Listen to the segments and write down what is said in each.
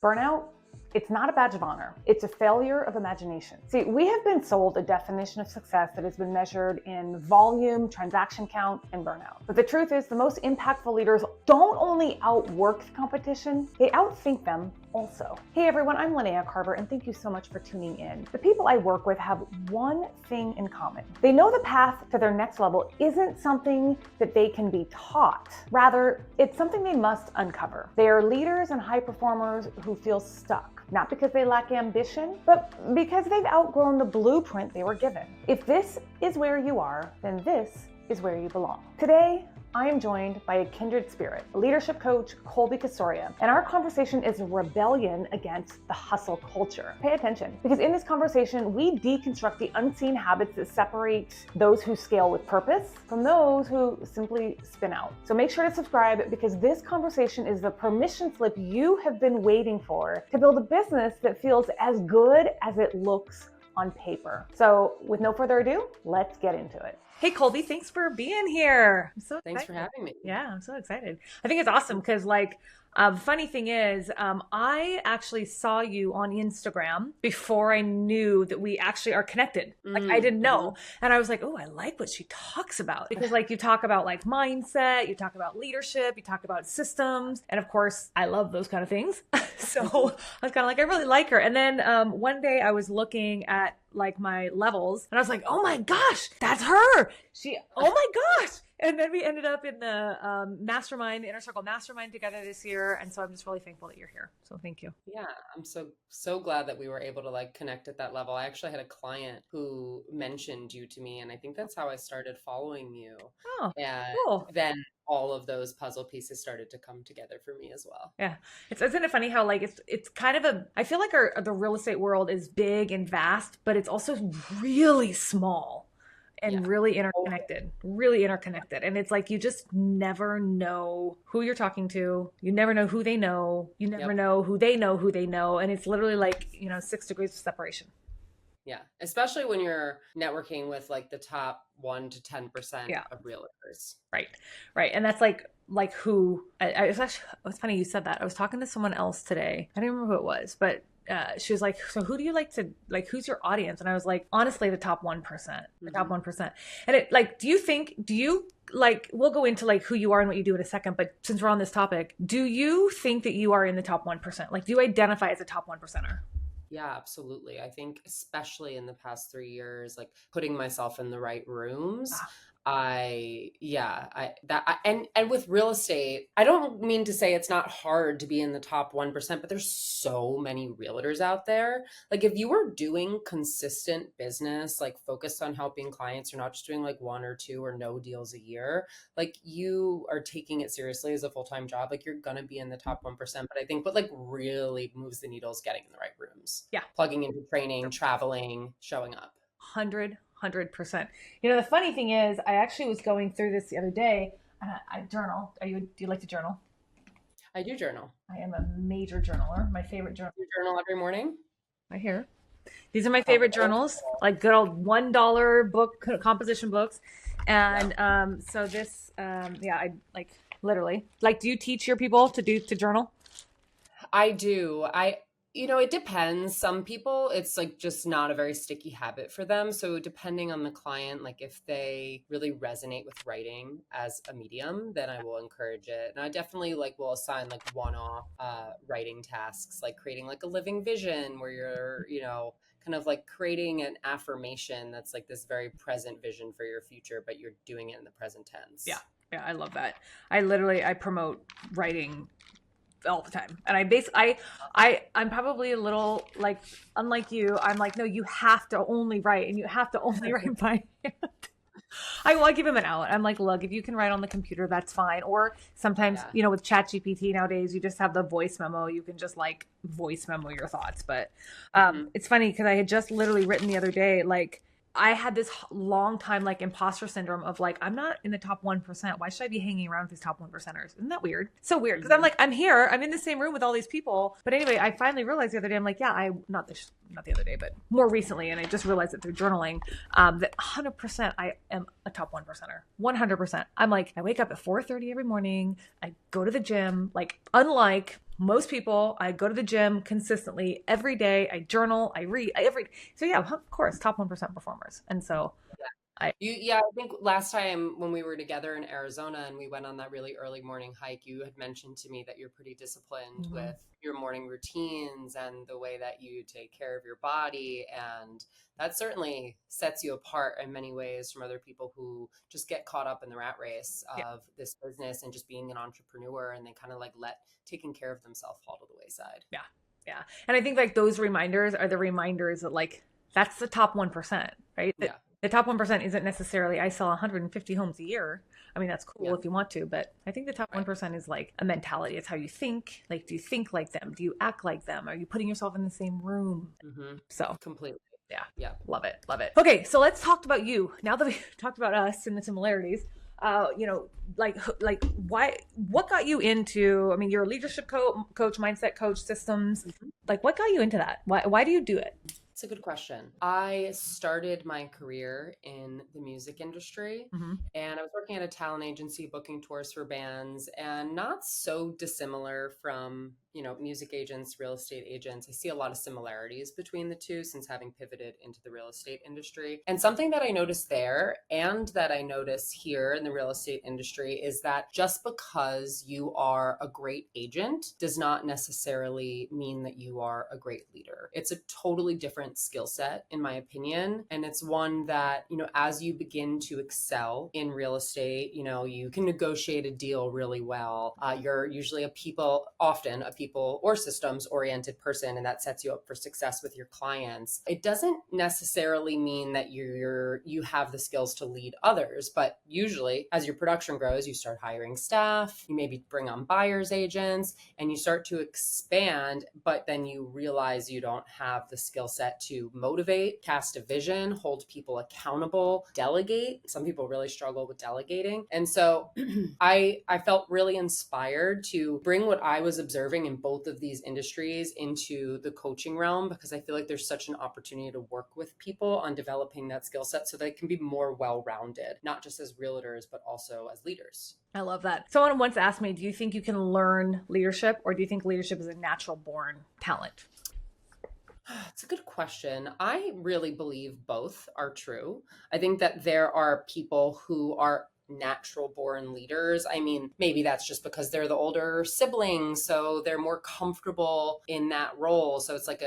Burnout, it's not a badge of honor. It's a failure of imagination. See, we have been sold a definition of success that has been measured in volume, transaction count, and burnout. But the truth is, the most impactful leaders don't only outwork the competition, they outthink them also. Hey everyone, I'm Linnea Carver, and thank you so much for tuning in. The people I work with have one thing in common. They know the path to their next level isn't something that they can be taught. Rather, it's something they must uncover. They are leaders and high performers who feel stuck, not because they lack ambition, but because they've outgrown the blueprint they were given. If this is where you are, then this is where you belong. Today, I am joined by a kindred spirit, leadership coach, Colby Casoria, and our conversation is a rebellion against the hustle culture. Pay attention, because in this conversation, we deconstruct the unseen habits that separate those who scale with purpose from those who simply spin out. So make sure to subscribe, because this conversation is the permission slip you have been waiting for to build a business that feels as good as it looks on paper. So with no further ado, let's get into it. Hey, Colby, thanks for being here. I'm so Thanks excited. for having me. Yeah, I'm so excited. I think it's awesome because funny thing is, I actually saw you on Instagram before I knew that we actually are connected. Like I didn't know. And I was like, oh, I like what she talks about, because like you talk about like mindset, you talk about leadership, you talk about systems. And of course I love those kind of things. So I was kind of like, I really like her. And then one day I was looking at like my levels and I was like, oh my gosh, that's her. Oh my gosh. And then we ended up in the mastermind, the Inner Circle mastermind together this year. And so I'm just really thankful that you're here. So thank you. Yeah, I'm so glad that we were able to like connect at that level. I actually had a client who mentioned you to me, and I think that's how I started following you. Oh, and cool. Then all of those puzzle pieces started to come together for me as well. Yeah. Isn't it funny how like it's kind of I feel like the real estate world is big and vast, but it's also really small. And really interconnected. And it's like, you just never know who you're talking to. You never know who they know. You never know who they know who they know. And it's literally like, 6 degrees of separation. Yeah. Especially when you're networking with like the top 1 to 10% of realtors. Right. And that's like who it's funny you said that. I was talking to someone else today. I don't remember who it was, but she was like, so who do you like to, like, who's your audience? And I was like, honestly, the top 1%, the top 1%. And it like, do you like, we'll go into like who you are and what you do in a second, but since we're on this topic, do you think that you are in the top 1%? Like, do you identify as a top 1%er? Yeah, absolutely. I think especially in the past 3 years, like putting myself in the right rooms, and with real estate, I don't mean to say it's not hard to be in the top 1%, but there's so many realtors out there. Like if you were doing consistent business, like focused on helping clients, you're not just doing like 1 or 2 or no deals a year, like you are taking it seriously as a full-time job, like you're going to be in the top 1%. But I think what like really moves the needle is getting in the right rooms. Yeah. Plugging into training, traveling, showing up. 100%. The funny thing is, I actually was going through this the other day, and I journal. Do you like to journal? I do journal. I am a major journaler. My favorite journal. You journal every morning? Right here. These are my favorite journals, like good old $1 book composition books. And so this, I like literally. Like, do you teach your people to journal? I do. It depends. Some people, it's like just not a very sticky habit for them. So depending on the client, like if they really resonate with writing as a medium, then I will encourage it. And I definitely like will assign like one-off writing tasks, like creating like a living vision where you're, kind of like creating an affirmation that's like this very present vision for your future, but you're doing it in the present tense. Yeah, I love that. I promote writing all the time. And I'm probably a little like, unlike you, I'm like, no, you have to only write, and you have to only write by hand. I give him an out. I'm like, look, if you can write on the computer, that's fine. Or sometimes, with ChatGPT nowadays, you just have the voice memo. You can just like voice memo your thoughts. But it's funny because I had just literally written the other day, like, I had this long time like imposter syndrome of like, I'm not in the top 1%. Why should I be hanging around with these top 1%ers? Isn't that weird? So weird. Because I'm like, I'm here. I'm in the same room with all these people. But anyway, I finally realized the other day, I'm like, not the other day, but more recently. And I just realized it through journaling, that 100% I am a top 1%er. 100%. I'm like, I wake up at 4:30 every morning. I go to the gym, like unlike most people, I go to the gym consistently every day. I journal, I read so yeah, of course, top 1% performers. And so Yeah, I think last time when we were together in Arizona and we went on that really early morning hike, you had mentioned to me that you're pretty disciplined with your morning routines and the way that you take care of your body. And that certainly sets you apart in many ways from other people who just get caught up in the rat race of this business and just being an entrepreneur, and they kind of like let taking care of themselves fall to the wayside. Yeah. Yeah. And I think like those reminders are the reminders that like, that's the top 1%, right? Yeah. The top 1% isn't necessarily I sell 150 homes a year. I mean, that's cool if you want to, but I think the top 1% is like a mentality. It's how you think. Like, do you think like them? Do you act like them? Are you putting yourself in the same room? So Completely. Yeah. Love it. Love it. Okay. So let's talk about you. Now that we've talked about us and the similarities, what got you into, I mean, you're a leadership coach, mindset coach, systems. Like, what got you into that? Why do you do it? It's a good question. I started my career in the music industry, and I was working at a talent agency booking tours for bands, and not so dissimilar from, music agents, real estate agents. I see a lot of similarities between the two since having pivoted into the real estate industry. And something that I noticed there and that I notice here in the real estate industry is that just because you are a great agent does not necessarily mean that you are a great leader. It's a totally different skill set, in my opinion. And it's one that, as you begin to excel in real estate, you can negotiate a deal really well. You're usually often a people or systems oriented person, and that sets you up for success with your clients. It doesn't necessarily mean that you have the skills to lead others, but usually as your production grows, you start hiring staff, you maybe bring on buyer's agents, and you start to expand, but then you realize you don't have the skill set to motivate, cast a vision, hold people accountable, delegate. Some people really struggle with delegating. And so I felt really inspired to bring what I was observing in both of these industries into the coaching realm, because I feel like there's such an opportunity to work with people on developing that skill set so they can be more well-rounded, not just as realtors, but also as leaders. I love that. Someone once asked me, do you think you can learn leadership, or do you think leadership is a natural born talent? It's a good question. I really believe both are true. I think that there are people who are natural born leaders. I mean, maybe that's just because they're the older siblings, so they're more comfortable in that role. So it's like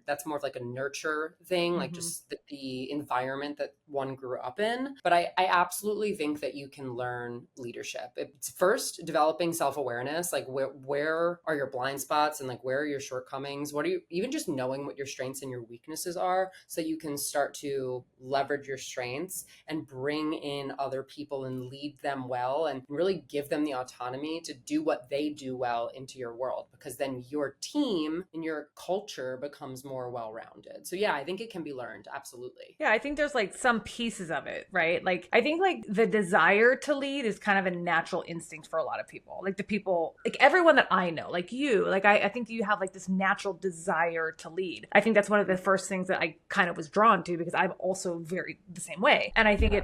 that's more of like a nurture thing, like just the environment that one grew up in. But I absolutely think that you can learn leadership. It's first developing self-awareness, like where are your blind spots and like where are your shortcomings? Even just knowing what your strengths and your weaknesses are, so you can start to leverage your strengths and bring in other people and lead them well and really give them the autonomy to do what they do well into your world, because then your team and your culture becomes more well-rounded. So yeah, I think it can be learned. Absolutely. Yeah, I think there's like some pieces of it, right? Like I think like the desire to lead is kind of a natural instinct for a lot of people. Like the people, like everyone that I know, like you, like I think you have like this natural desire to lead. I think that's one of the first things that I kind of was drawn to, because I'm also very the same way. And I think I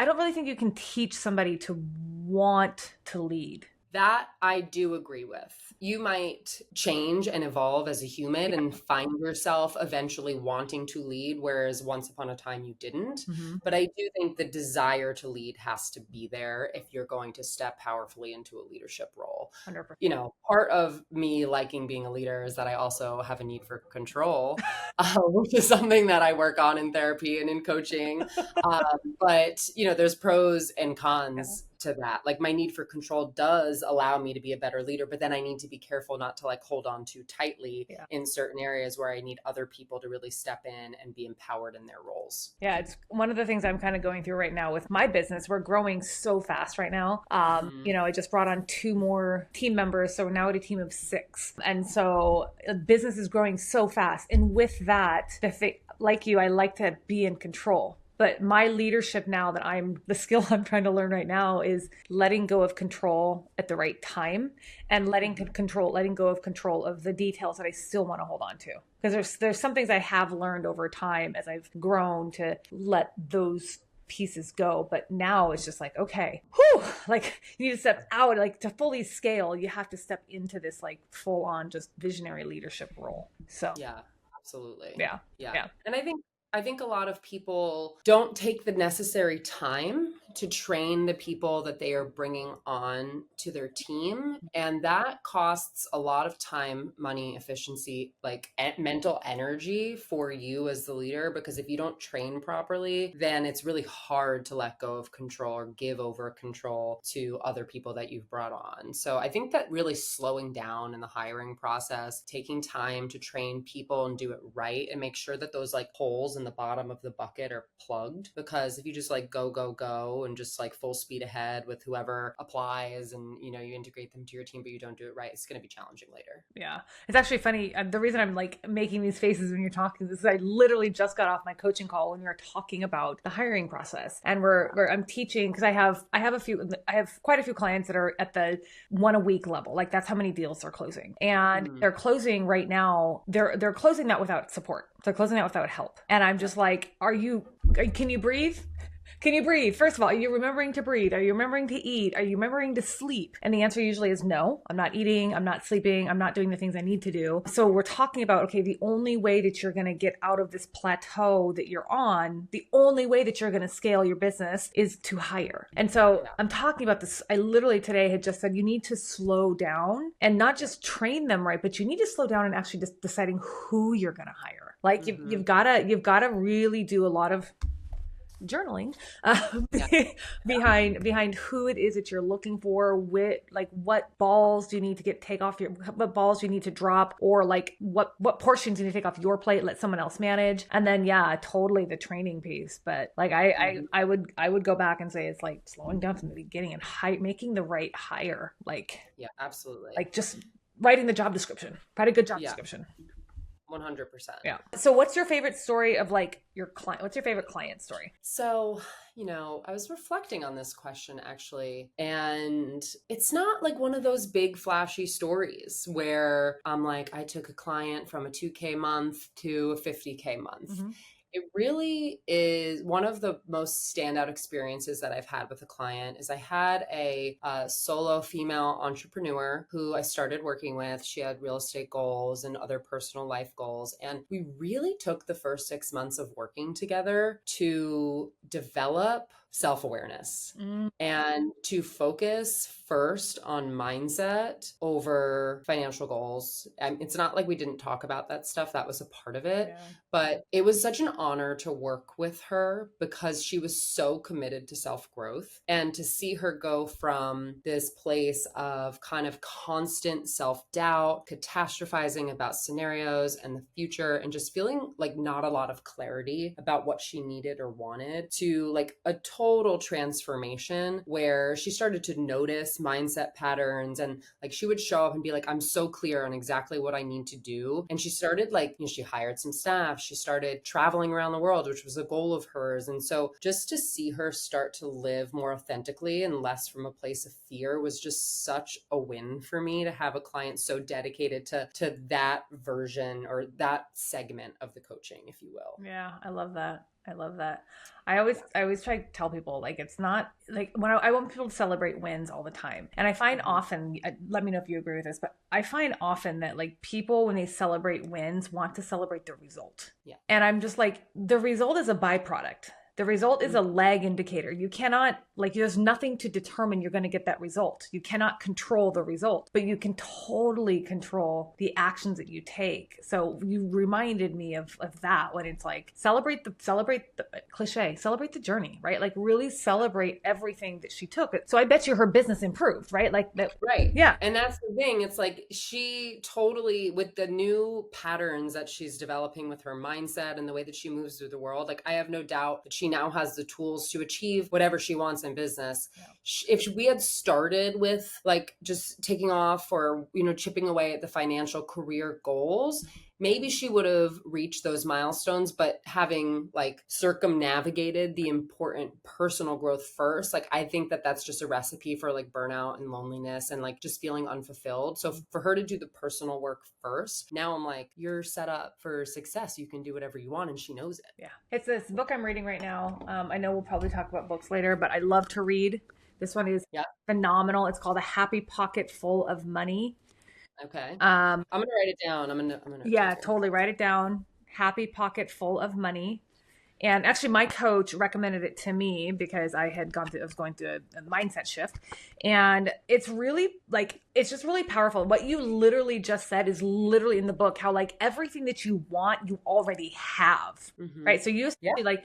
don't really think you can teach somebody to want to lead. That I do agree with. You might change and evolve as a human and find yourself eventually wanting to lead, whereas once upon a time you didn't. But I do think the desire to lead has to be there if you're going to step powerfully into a leadership role. 100%. Part of me liking being a leader is that I also have a need for control, which is something that I work on in therapy and in coaching. But there's pros and cons to that. Like my need for control does allow me to be a better leader, but then I need to be careful not to like hold on too tightly in certain areas where I need other people to really step in and be empowered in their roles. Yeah, it's one of the things I'm kind of going through right now with my business. We're growing so fast right now. I just brought on 2 more team members, so we're now at a team of 6. And so business is growing so fast. And with that, like you, I like to be in control. But my leadership now the skill I'm trying to learn right now is letting go of control at the right time, and letting go of control of the details that I still want to hold on to. Because there's some things I have learned over time as I've grown to let those pieces go. But now it's just like, okay, whew, like you need to step out, like to fully scale, you have to step into this like full on just visionary leadership role. So Yeah, absolutely. yeah. Yeah. And I think a lot of people don't take the necessary time to train the people that they are bringing on to their team. And that costs a lot of time, money, efficiency, like mental energy for you as the leader. Because if you don't train properly, then it's really hard to let go of control or give over control to other people that you've brought on. So I think that really slowing down in the hiring process, taking time to train people and do it right and make sure that those like holes in the bottom of the bucket are plugged. Because if you just like go and just like full speed ahead with whoever applies and you integrate them to your team but you don't do it right, it's going to be challenging later. Yeah. It's actually funny. The reason I'm like making these faces when you're talking is I literally just got off my coaching call when we were talking about the hiring process, and I'm teaching because I have quite a few clients that are at the 1 a week level. Like that's how many deals they're closing, and they're closing right now. They're closing that without support. They're closing that without help. And I'm just like, can you breathe? Can you breathe? First of all, are you remembering to breathe? Are you remembering to eat? Are you remembering to sleep? And the answer usually is no. I'm not eating. I'm not sleeping. I'm not doing the things I need to do. So we're talking about, okay, the only way that you're going to get out of this plateau that you're on, the only way that you're going to scale your business is to hire. And so I'm talking about this. I literally today had just said, you need to slow down and not just train them right, but you need to slow down and actually just deciding who you're going to hire. Like you've got to really do a lot of journaling behind who it is that you're looking for, what balls do you need to what balls do you need to drop, or like what portions do you need to take off your plate, let someone else manage. And then totally the training piece. But like I would go back and say it's like slowing down from the beginning and making the right hire. Like absolutely. Like just writing the job description. Write a good job description. 100%. Yeah. So what's your favorite story of like your client? What's your favorite client story? So, I was reflecting on this question actually, and it's not like one of those big flashy stories where I'm like, I took a client from a 2K month to a 50K month. Mm-hmm. It really is one of the most standout experiences that I've had with a client is I had a solo female entrepreneur who I started working with. She had real estate goals and other personal life goals. And we really took the first 6 months of working together to develop self-awareness and to focus first on mindset over financial goals. It's not like we didn't talk about that stuff. That was a part of it, but it was such an honor to work with her because she was so committed to self-growth, and to see her go from this place of kind of constant self-doubt, catastrophizing about scenarios and the future, and just feeling like not a lot of clarity about what she needed or wanted, to like a total transformation where she started to notice mindset patterns, and like she would show up and be like, I'm so clear on exactly what I need to do. And she started she hired some staff, she started traveling around the world, which was a goal of hers. And so just to see her start to live more authentically and less from a place of fear was just such a win for me, to have a client so dedicated to that version or that segment of the coaching, if you will. Yeah, I love that. I always try to tell people, like, it's not like when I want people to celebrate wins all the time. And I find often, let me know if you agree with this, but I find often that like people, when they celebrate wins, want to celebrate the result. Yeah. And I'm just like, the result is a byproduct. The result is a lag indicator. You cannot, there's nothing to determine you're going to get that result. You cannot control the result, but you can totally control the actions that you take. So you reminded me of that, when it's like, celebrate the cliche, celebrate the journey, right? Like really celebrate everything that she took. So I bet you her business improved, right? Like that. Right. Yeah. And that's the thing. It's like she totally, with the new patterns that she's developing with her mindset and the way that she moves through the world, like I have no doubt that she now has the tools to achieve whatever she wants in business. Yeah. If we had started with like just taking off or, chipping away at the financial career goals, maybe she would have reached those milestones, but having like circumnavigated the important personal growth first, like I think that that's just a recipe for like burnout and loneliness and like just feeling unfulfilled. So for her to do the personal work first, now I'm like, you're set up for success. You can do whatever you want. And she knows it. Yeah. It's this book I'm reading right now. I know we'll probably talk about books later, but I love to read. This one is phenomenal. It's called A Happy Pocket Full of Money. Okay. I'm going to write it down. Yeah, totally. Write it down. Happy Pocket Full of Money. And actually my coach recommended it to me because I was going through a mindset shift, and it's really like, it's just really powerful. What you literally just said is literally in the book, how like everything that you want, you already have, right? So you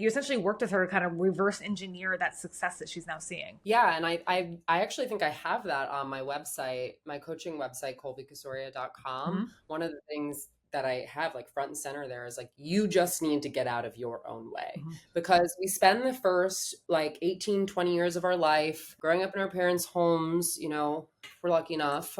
essentially worked with her to kind of reverse engineer that success that she's now seeing. Yeah. And I actually think I have that on my website, my coaching website, colbycasoria.com. One of the things that I have like front and center there is like, you just need to get out of your own way, because we spend the first like 18, 20 years of our life growing up in our parents' homes, you know, if we're lucky enough.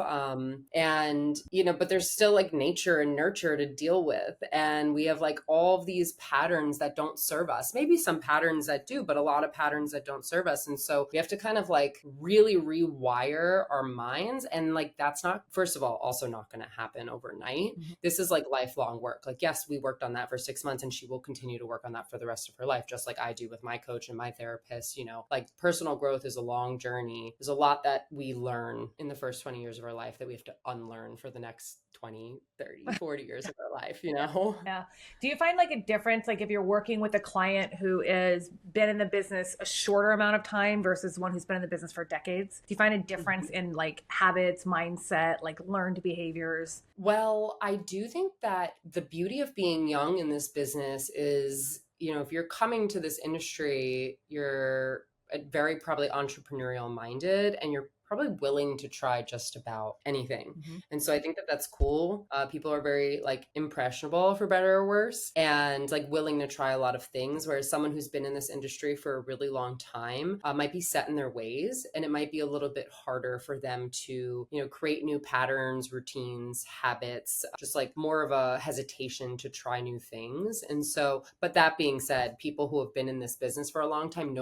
And, you know, but there's still like nature and nurture to deal with. And we have like all of these patterns that don't serve us, maybe some patterns that do, but a lot of patterns that don't serve us. And so we have to kind of like really rewire our minds. And like, that's not, first of all, also not going to happen overnight. This is like lifelong work. Like, yes, we worked on that for 6 months and she will continue to work on that for the rest of her life, just like I do with my coach and my therapist. You know, like personal growth is a long journey. There's a lot that we learn in the first 20 years of our life that we have to unlearn for the next 20, 30, 40 years of our life, you know? Yeah. Do you find like a difference, like if you're working with a client who has been in the business a shorter amount of time versus one who's been in the business for decades? Do you find a difference in like habits, mindset, like learned behaviors? Well, I do think that the beauty of being young in this business is, you know, if you're coming to this industry, you're very probably entrepreneurial minded and you're probably willing to try just about anything. And so I think that that's cool. People are very like impressionable, for better or worse, and like willing to try a lot of things. Whereas someone who's been in this industry for a really long time might be set in their ways, and it might be a little bit harder for them to, you know, create new patterns, routines, habits, just like more of a hesitation to try new things. And so, but that being said, people who have been in this business for a long time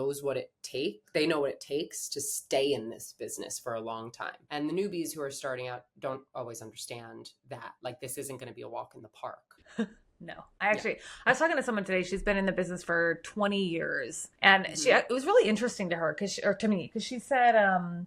they know what it takes to stay in this business for a long time. And the newbies who are starting out don't always understand that. Like, this isn't going to be a walk in the park. No, I was talking to someone today. She's been in the business for 20 years, and it was really interesting to her to me, because she said,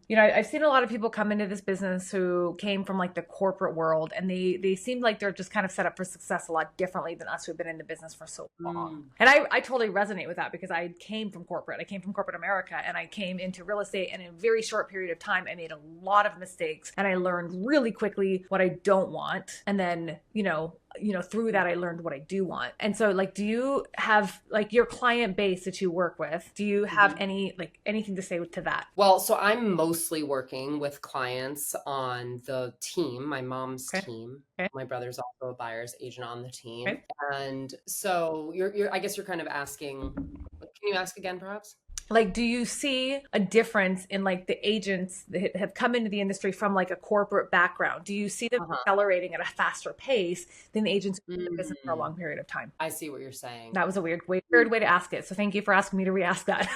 you know, I've seen a lot of people come into this business who came from like the corporate world, and they seemed like they're just kind of set up for success a lot differently than us who've been in the business for so long. And I totally resonate with that, because I came from corporate. I came from corporate America, and I came into real estate, and in a very short period of time, I made a lot of mistakes, and I learned really quickly what I don't want. And then, you know, through that, I learned what I do want. And so like, do you have like your client base that you work with? Do you have anything to say to that? Well, so I'm mostly working with clients on the team, my mom's team. My brother's also a buyer's agent on the team. And so I guess you're kind of asking, can you ask again, perhaps? Like, do you see a difference in like the agents that have come into the industry from like a corporate background? Do you see them accelerating at a faster pace than the agents who've been in business for a long period of time? I see what you're saying. That was a weird way to ask it. So thank you for asking me to re-ask that.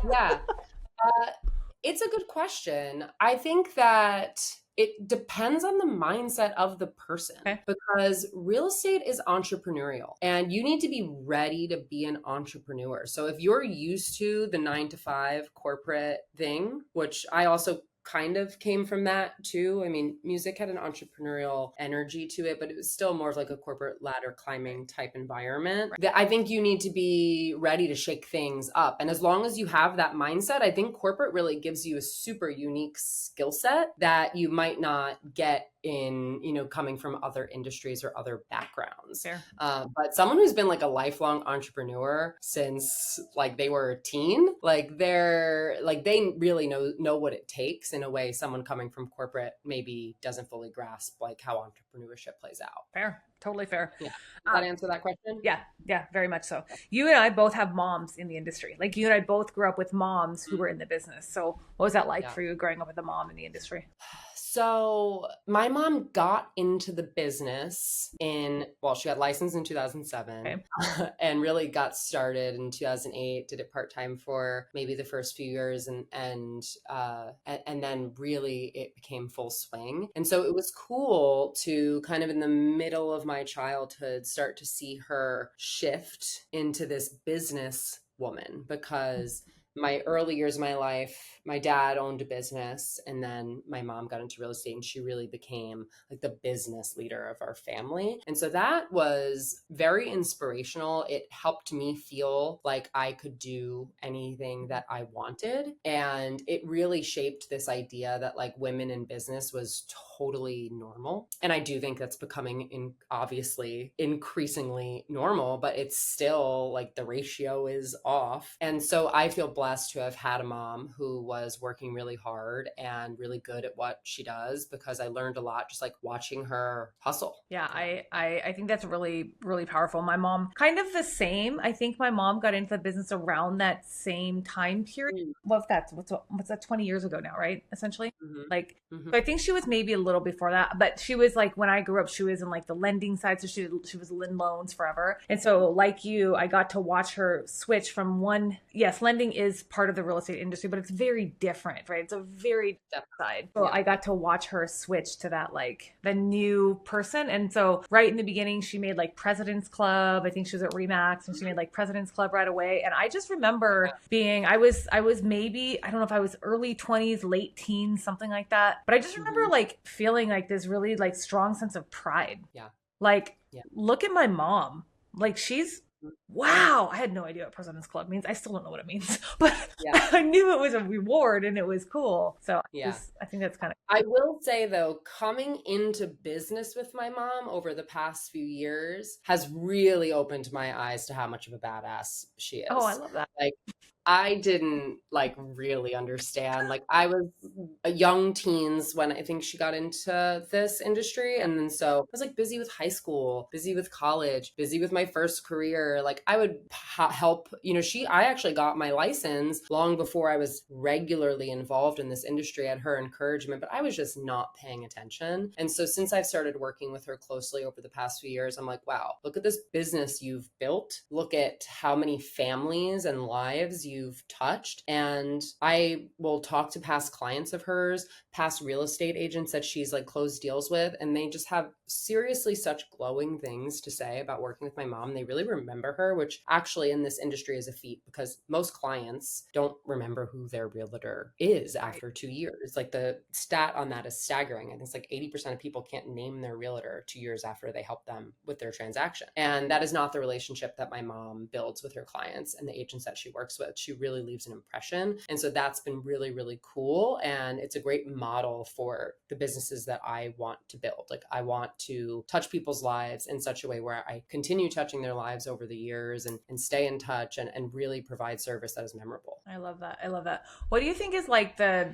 Yeah. It's a good question. I think that it depends on the mindset of the person, because real estate is entrepreneurial and you need to be ready to be an entrepreneur. So if you're used to the 9-to-5 corporate thing, which I also kind of came from that too. I mean, music had an entrepreneurial energy to it, but it was still more of like a corporate ladder climbing type environment. I think you need to be ready to shake things up. And as long as you have that mindset, I think corporate really gives you a super unique skill set that you might not get in, you know, coming from other industries or other backgrounds. But someone who's been like a lifelong entrepreneur since like they were a teen, like they really know what it takes in a way someone coming from corporate maybe doesn't fully grasp like how entrepreneurship plays out. Fair. Totally fair. Yeah. Does that answer that question? Yeah, very much so. You and I both have moms in the industry. Like you and I both grew up with moms who were in the business. So what was that like for you growing up with a mom in the industry? So my mom got into the business she got licensed in 2007 Okay. and really got started in 2008, did it part-time for maybe the first few years and then really it became full swing. And so it was cool to kind of in the middle of my childhood start to see her shift into this business woman because my early years of my life, my dad owned a business and then my mom got into real estate and she really became like the business leader of our family. And so that was very inspirational. It helped me feel like I could do anything that I wanted. And it really shaped this idea that like women in business was totally normal. And I do think that's becoming obviously increasingly normal, but it's still like the ratio is off. And so I feel blessed to have had a mom who was working really hard and really good at what she does because I learned a lot just like watching her hustle. Yeah, I think that's really, really powerful. My mom, kind of the same. I think my mom got into the business around that same time period. Mm. What's that, 20 years ago now, right? Essentially. Mhm. Like, Mhm. so I think she was maybe a little before that, but she was like, when I grew up, she was in like the lending side. So she was in loans forever. And so like you, I got to watch her switch from yes, lending is part of the real estate industry, but it's very different, right? It's a very different side. So Yeah. I got to watch her switch to that, like the new person. And so right in the beginning, she made like President's Club. I think she was at Remax and she made like President's Club right away. And I just remember I was maybe, I don't know if I was early 20s, late teens, something like that. But I just remember like feeling like this really like strong sense of pride. Yeah. Like, Yeah. look at my mom. Like wow, I had no idea what President's Club means. I still don't know what it means, but Yeah. I knew it was a reward and it was cool. So Yeah. I think that's kind of. I will say though, coming into business with my mom over the past few years has really opened my eyes to how much of a badass she is. Oh, I love that. Like, I didn't like really understand. Like I was a young teens when I think she got into this industry. And then so I was like busy with high school, busy with college, busy with my first career. Like I would help, I actually got my license long before I was regularly involved in this industry at her encouragement, but I was just not paying attention. And so since I've started working with her closely over the past few years, I'm like, wow, look at this business you've built. Look at how many families and lives you've touched. And I will talk to past clients of hers, past real estate agents that she's like closed deals with, and they just have seriously such glowing things to say about working with my mom. They really remember her, which actually in this industry is a feat because most clients don't remember who their realtor is after 2 years. Like the stat on that is staggering. I think it's like 80% of people can't name their realtor 2 years after they help them with their transaction. And that is not the relationship that my mom builds with her clients and the agents that she works with. She really leaves an impression. And so that's been really, really cool. And it's a great model for the businesses that I want to build. Like I want to touch people's lives in such a way where I continue touching their lives over the years and stay in touch and really provide service that is memorable. I love that. I love that. What do you think is like the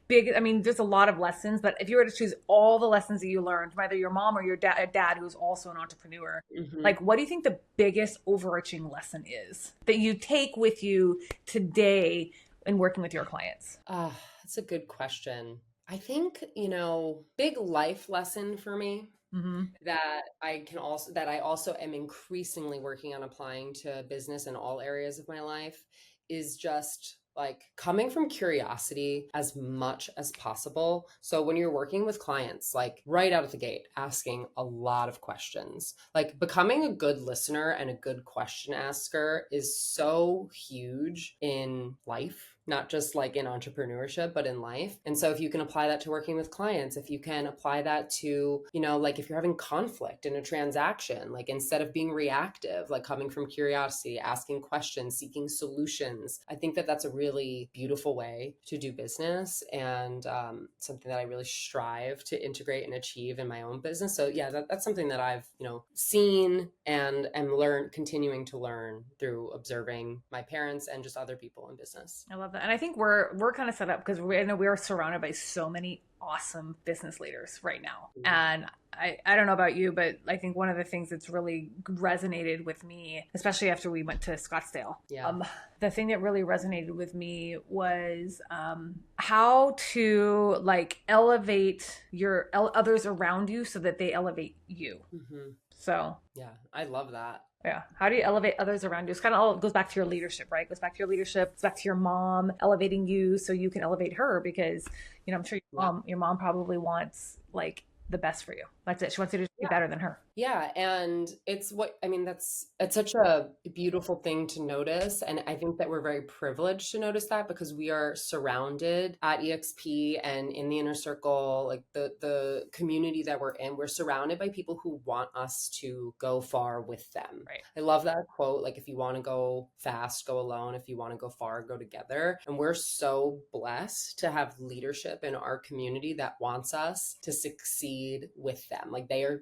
big, I mean, there's a lot of lessons, but if you were to choose all the lessons that you learned from either your mom or your dad who's also an entrepreneur, like what do you think the biggest overarching lesson is that you take with you today in working with your clients? That's a good question. I think, big life lesson for me that I also am increasingly working on applying to business in all areas of my life is just like coming from curiosity as much as possible. So when you're working with clients, like right out of the gate, asking a lot of questions, like becoming a good listener and a good question asker is so huge in life. Not just like in entrepreneurship, but in life. And so if you can apply that to working with clients, if you can apply that to, like if you're having conflict in a transaction, like instead of being reactive, like coming from curiosity, asking questions, seeking solutions, I think that that's a really beautiful way to do business and something that I really strive to integrate and achieve in my own business. So yeah, that's something that I've, seen and am continuing to learn through observing my parents and just other people in business. I love that. And I think we're kind of set up because I know we're surrounded by so many awesome business leaders right now. Mhm. And I don't know about you, but I think one of the things that's really resonated with me, especially after we went to Scottsdale, Yeah. the thing that really resonated with me was how to like elevate your others around you so that they elevate you. Hmm. So Yeah, I love that. yeah. How do you elevate others around you? It's kind of all it goes back to your leadership, right? It goes back to your leadership, it's back to your mom elevating you so you can elevate her because, I'm sure Yeah. your mom probably wants like the best for you. That's it. She wants you to be better than her. Yeah, and it's such a beautiful thing to notice. And I think that we're very privileged to notice that because we are surrounded at EXP and in the inner circle, like the community that we're in, we're surrounded by people who want us to go far with them. Right. I love that quote, like if you want to go fast, go alone. If you want to go far, go together. And we're so blessed to have leadership in our community that wants us to succeed with them. Like they're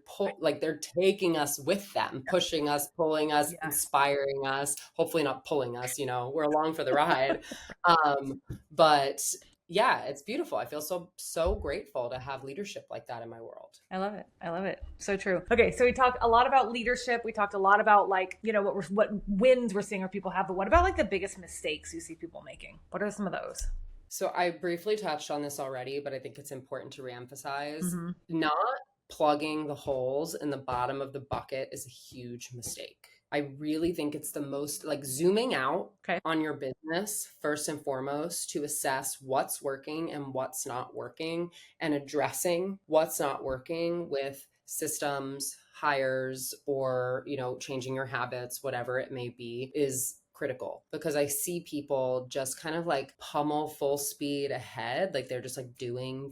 taking us with them, pushing us, pulling us, Yes. inspiring us, hopefully not pulling us, we're along for the ride. But yeah, it's beautiful. I feel so grateful to have leadership like that in my world. I love it. I love it. So true. Okay, so we talked a lot about leadership. We talked a lot about like, what wins we're seeing our people have, but what about like the biggest mistakes you see people making? What are some of those? So I briefly touched on this already, but I think it's important to reemphasize. Mm-hmm. Not plugging the holes in the bottom of the bucket is a huge mistake. I really think it's the most like zooming out on your business first and foremost to assess what's working and what's not working and addressing what's not working with systems, hires, or, changing your habits, whatever it may be, is critical because I see people just kind of like pummel full speed ahead. Like they're just like doing,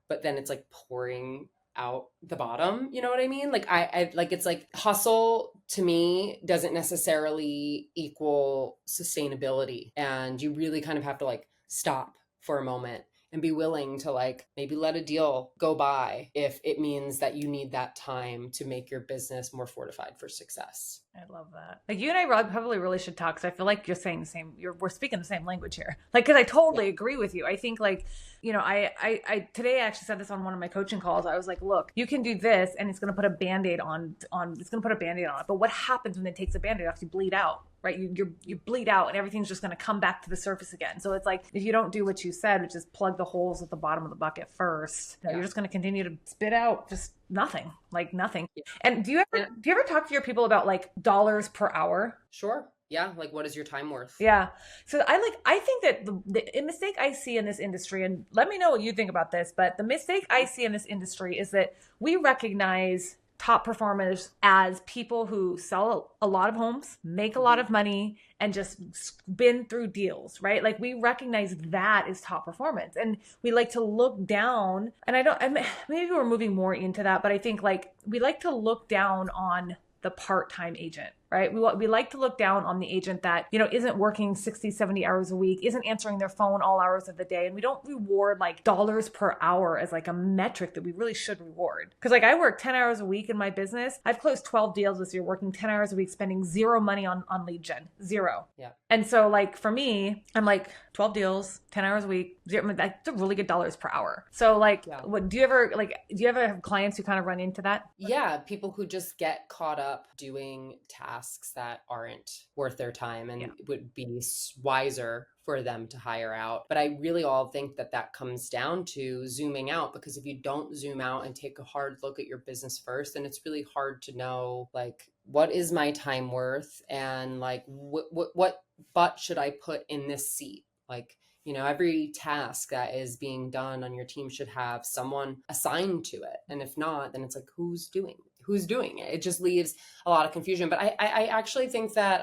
but then it's like pouring out the bottom. You know what I mean? Like I like, it's like hustle to me doesn't necessarily equal sustainability. And you really kind of have to like stop for a moment and be willing to like maybe let a deal go by if it means that you need that time to make your business more fortified for success. I love that. Like you and I probably really should talk because I feel like you're saying the same. We're speaking the same language here. Like, because I totally agree with you. I think like, I today I actually said this on one of my coaching calls. I was like, look, you can do this, and it's going to put a Band-Aid on. It's going to put a Band-Aid on it. But what happens when it takes a Band-Aid off? You bleed out, right? You bleed out, and everything's just going to come back to the surface again. So it's like if you don't do what you said, which is plug the holes at the bottom of the bucket first, you're just going to continue to spit out just nothing. Yeah. And do you ever talk to your people about like dollars per hour? Sure. Yeah. Like what is your time worth? Yeah. So I think that the mistake I see in this industry, and let me know what you think about this, but the mistake I see in this industry is that we recognize top performers as people who sell a lot of homes, make a lot of money, and just spin through deals, right? Like we recognize that as top performance, and we like to look down. And maybe we're moving more into that, but I think like we like to look down on the part-time agent, right? We like to look down on the agent that, isn't working 60, 70 hours a week, isn't answering their phone all hours of the day. And we don't reward like dollars per hour as like a metric that we really should reward. Because like I work 10 hours a week in my business. I've closed 12 deals this year, working 10 hours a week, spending zero money on lead gen, zero. Yeah. And so like for me, I'm like 12 deals, 10 hours a week, that's a really good dollars per hour. So like, do you ever have clients who kind of run into that? Yeah. People who just get caught up doing tasks that aren't worth their time and would be wiser for them to hire out. But I really all think that comes down to zooming out, because if you don't zoom out and take a hard look at your business first, then it's really hard to know like, what is my time worth? And like, what butt should I put in this seat? Like, every task that is being done on your team should have someone assigned to it. And if not, then it's like, who's doing it? It just leaves a lot of confusion. But I actually think that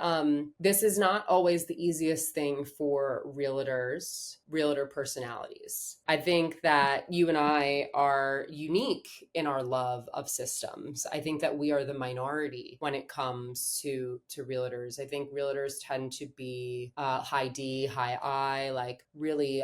this is not always the easiest thing for realtor personalities. I think that you and I are unique in our love of systems. I think that we are the minority when it comes to realtors. I think realtors tend to be high D, high I, like really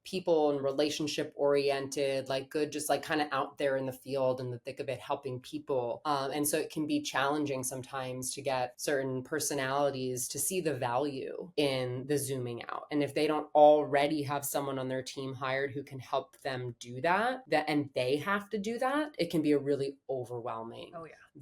people and relationship oriented, like good, just like kind of out there in the field in the thick of it, helping people. And so it can be challenging sometimes to get certain personalities to see the value in the zooming out. And if they don't already have someone on their team hired who can help them do that, and they have to do that, it can be a really overwhelming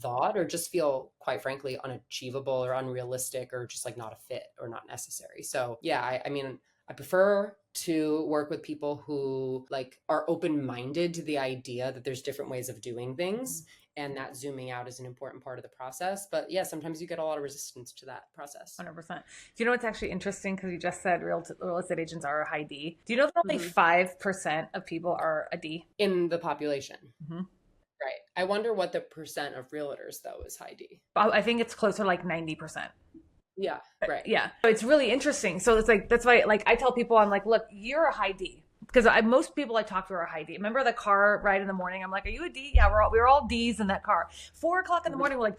thought, or just feel, quite frankly, unachievable or unrealistic, or just like not a fit or not necessary. So yeah, I mean, I prefer to work with people who like are open-minded to the idea that there's different ways of doing things, and that zooming out is an important part of the process. But yeah, sometimes you get a lot of resistance to that process. 100%. Do you know what's actually interesting? Because you just said real estate agents are a high D. Do you know that only 5% of people are a D? In the population. Right. I wonder what the percent of realtors, though, is high D. I think it's closer to like 90%. Yeah, right. Yeah. So it's really interesting. So it's like, that's why, like, I tell people, I'm like, look, you're a high D. Because most people I talk to are high D. Remember the car ride in the morning? I'm like, are you a D? Yeah, we're all Ds in that car. 4 o'clock in the morning, we're like,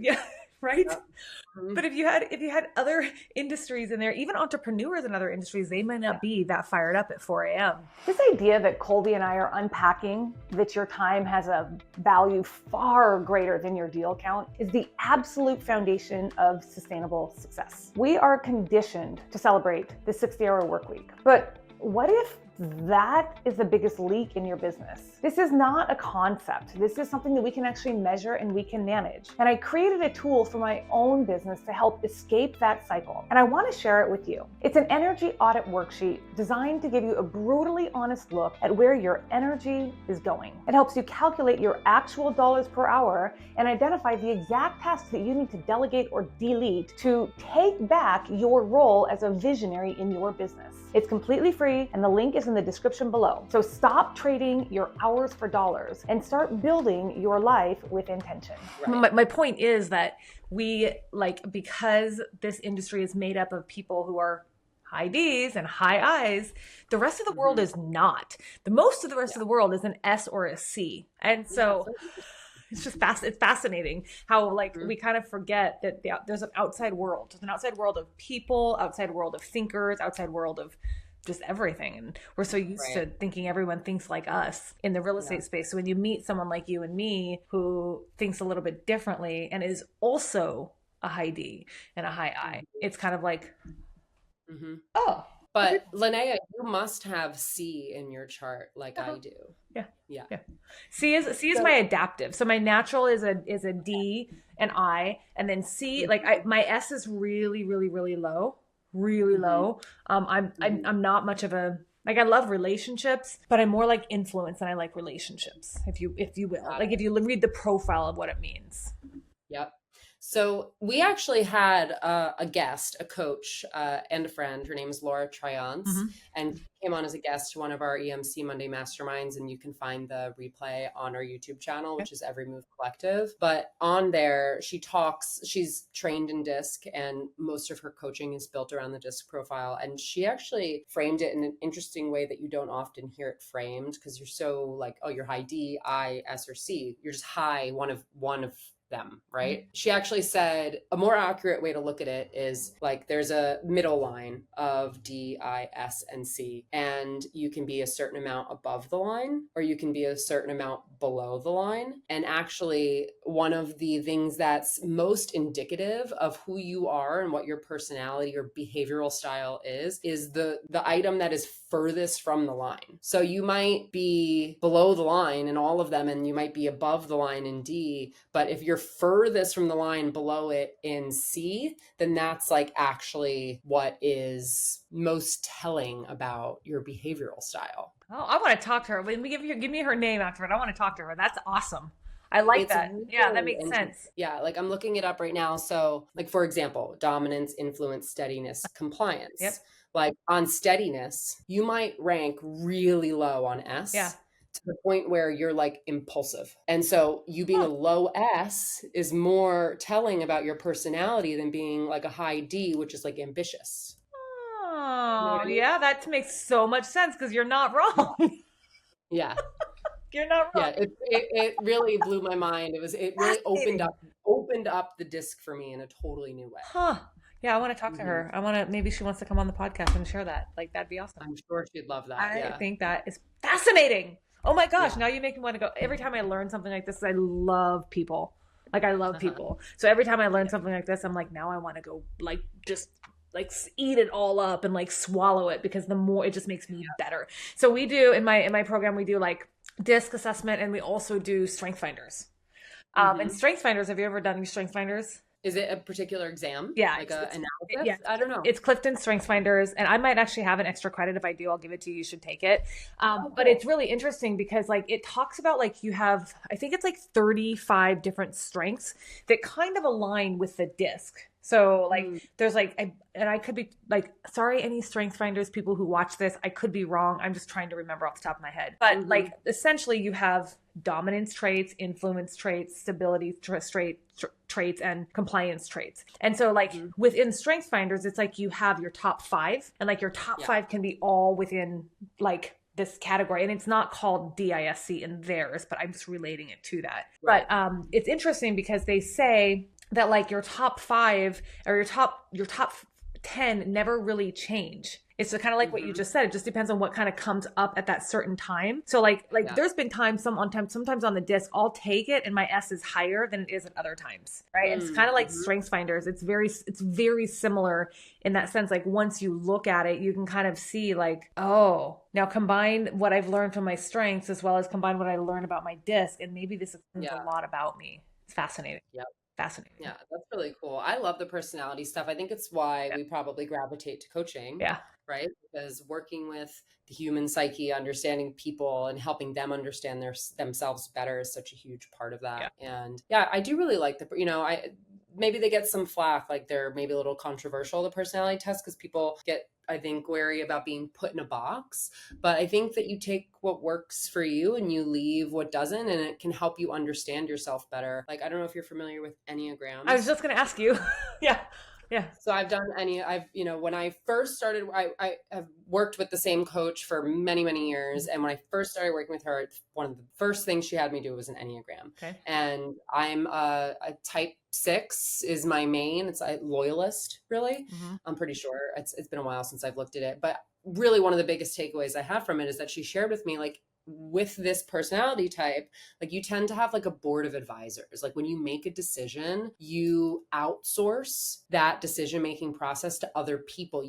yeah, right? But if you had other industries in there, even entrepreneurs in other industries, they might not be that fired up at 4 a.m. This idea that Colby and I are unpacking, that your time has a value far greater than your deal count, is the absolute foundation of sustainable success. We are conditioned to celebrate the 60-hour work week. But what if that is the biggest leak in your business? This is not a concept. This is something that we can actually measure and we can manage. And I created a tool for my own business to help escape that cycle. And I want to share it with you. It's an energy audit worksheet designed to give you a brutally honest look at where your energy is going. It helps you calculate your actual dollars per hour and identify the exact tasks that you need to delegate or delete to take back your role as a visionary in your business. It's completely free, and the link is in the description below. So stop trading your hours for dollars and start building your life with intention. Right. My point is that because this industry is made up of people who are high Ds and high Is, the rest of the world is not. The most of the rest of the world is an S or a C. And so it's just it's fascinating how we kind of forget that there's an outside world. There's an outside world of people, outside world of thinkers, outside world of just everything. And we're so used to thinking everyone thinks like us in the real estate space. So when you meet someone like you and me who thinks a little bit differently and is also a high D and a high I, it's kind of like, oh. But Linnea, you must have C in your chart like I do. Yeah. C is my adaptive. So my natural is a D and I, and then C, my S is really, really, really low, really low. I'm not much of a, I love relationships, but I'm more like influence than I like relationships, if you will. If you read the profile of what it means. Yep. So we actually had a guest, a coach, and a friend. Her name is Laura Triance, and came on as a guest to one of our EMC Monday Masterminds, and you can find the replay on our YouTube channel, which is Every Move Collective. But on there, she's trained in DISC, and most of her coaching is built around the DISC profile. And she actually framed it in an interesting way that you don't often hear it framed, because you're so like, oh, you're high D, I, S, or C. You're just high, one of them, right? She actually said a more accurate way to look at it is like there's a middle line of D, I, S, and C, and you can be a certain amount above the line or you can be a certain amount below the line. And actually, one of the things that's most indicative of who you are and what your personality or behavioral style is the item that is furthest from the line. So you might be below the line in all of them, and you might be above the line in D, but if you're furthest from the line below it in C, then that's like actually what is most telling about your behavioral style. Oh, I want to talk to her. When we give me her name after it, I want to talk to her. That's awesome. I like that. Really, yeah, that makes sense. Yeah, like I'm looking it up right now. So like, for example, dominance, influence, steadiness, compliance. Yep. Like on steadiness, you might rank really low on S. Yeah. To the point where you're like impulsive. And so you being a low S is more telling about your personality than being like a high D, which is like ambitious. Oh, you know what I mean? Yeah, that makes so much sense because you're not wrong. Yeah. You're not wrong. Yeah, it really blew my mind. It really opened up the DISC for me in a totally new way. Huh. Yeah, I want to talk to Hmm. her. Maybe she wants to come on the podcast and share that. Like, that'd be awesome. I'm sure she'd love that. I Yeah. think that is fascinating. Oh my gosh, Yeah. now you make me want to go. Every time I learn something like this, I love people. Like, I love Uh-huh. people. So every time I learn Yeah. something like this, I'm like, now I want to go, like, just like eat it all up and like swallow it, because the more it just makes me better. So we do in my program, we do like disc assessment, and we also do strength finders. And Hmm. strength finders, have you ever done any strength finders? Is it a particular exam? Yeah, Like a yeah, analysis? I don't know. it's Clifton Strengths Finders, and I might actually have an extra credit. If I do, I'll give it to you. You should take it. Oh, But it's cool. really interesting because like it talks about like you have, I think it's like 35 different strengths that kind of align with the disc. So like Mm, there's like and I could be like, sorry, any strength finders people who watch this, I could be wrong. I'm just trying to remember off the top of my head. But mhm. like essentially you have dominance traits, influence traits, stability traits, and compliance traits. And so like Mhm. within strength finders, it's like you have your top 5, and like your top Yeah. 5 can be all within like this category, and it's not called DISC in theirs, but I'm just relating it to that. Right. But it's interesting because they say that like your top 5 or your top 10 never really change. It's kind of like what you Hmm. just said. It just depends on what kind of comes up at that certain time. So like Yeah. there's been times sometimes on the disc I'll take it and my S is higher than it is at other times, right? And it's kind of like Mm-hmm. strengths finders. It's very similar in that sense. Like once you look at it, you can kind of see like, oh, now combine what I've learned from my strengths as well as combine what I learned about my disc, and maybe this explains a Yeah. lot about me. It's fascinating. Yeah. Fascinating. Yeah, that's really cool. I love the personality stuff. I think it's why Yeah. we probably gravitate to coaching, Yeah. right? Because working with the human psyche, understanding people and helping them understand themselves better is such a huge part of Yeah. that. And yeah, I do really like I maybe they get some flack, like they're maybe a little controversial, the personality test, because people get, I think, wary about being put in a box. But I think that you take what works for you and you leave what doesn't, and it can help you understand yourself better. Like, I don't know if you're familiar with I was Enneagrams. just gonna ask you. Yeah. Yeah. So when I first started, I have worked with the same coach for many, many years. And when I first started working with her, one of the first things she had me do was an Enneagram. Okay. And I'm a type 6 is my main. It's a loyalist, really. Hmm. I'm pretty sure it's been a while since I've looked at it. But really, one of the biggest takeaways I have from it is that she shared with me, like, with this personality type, like you tend to have like a board of advisors. Like when you make a decision, you outsource that decision making process to other people.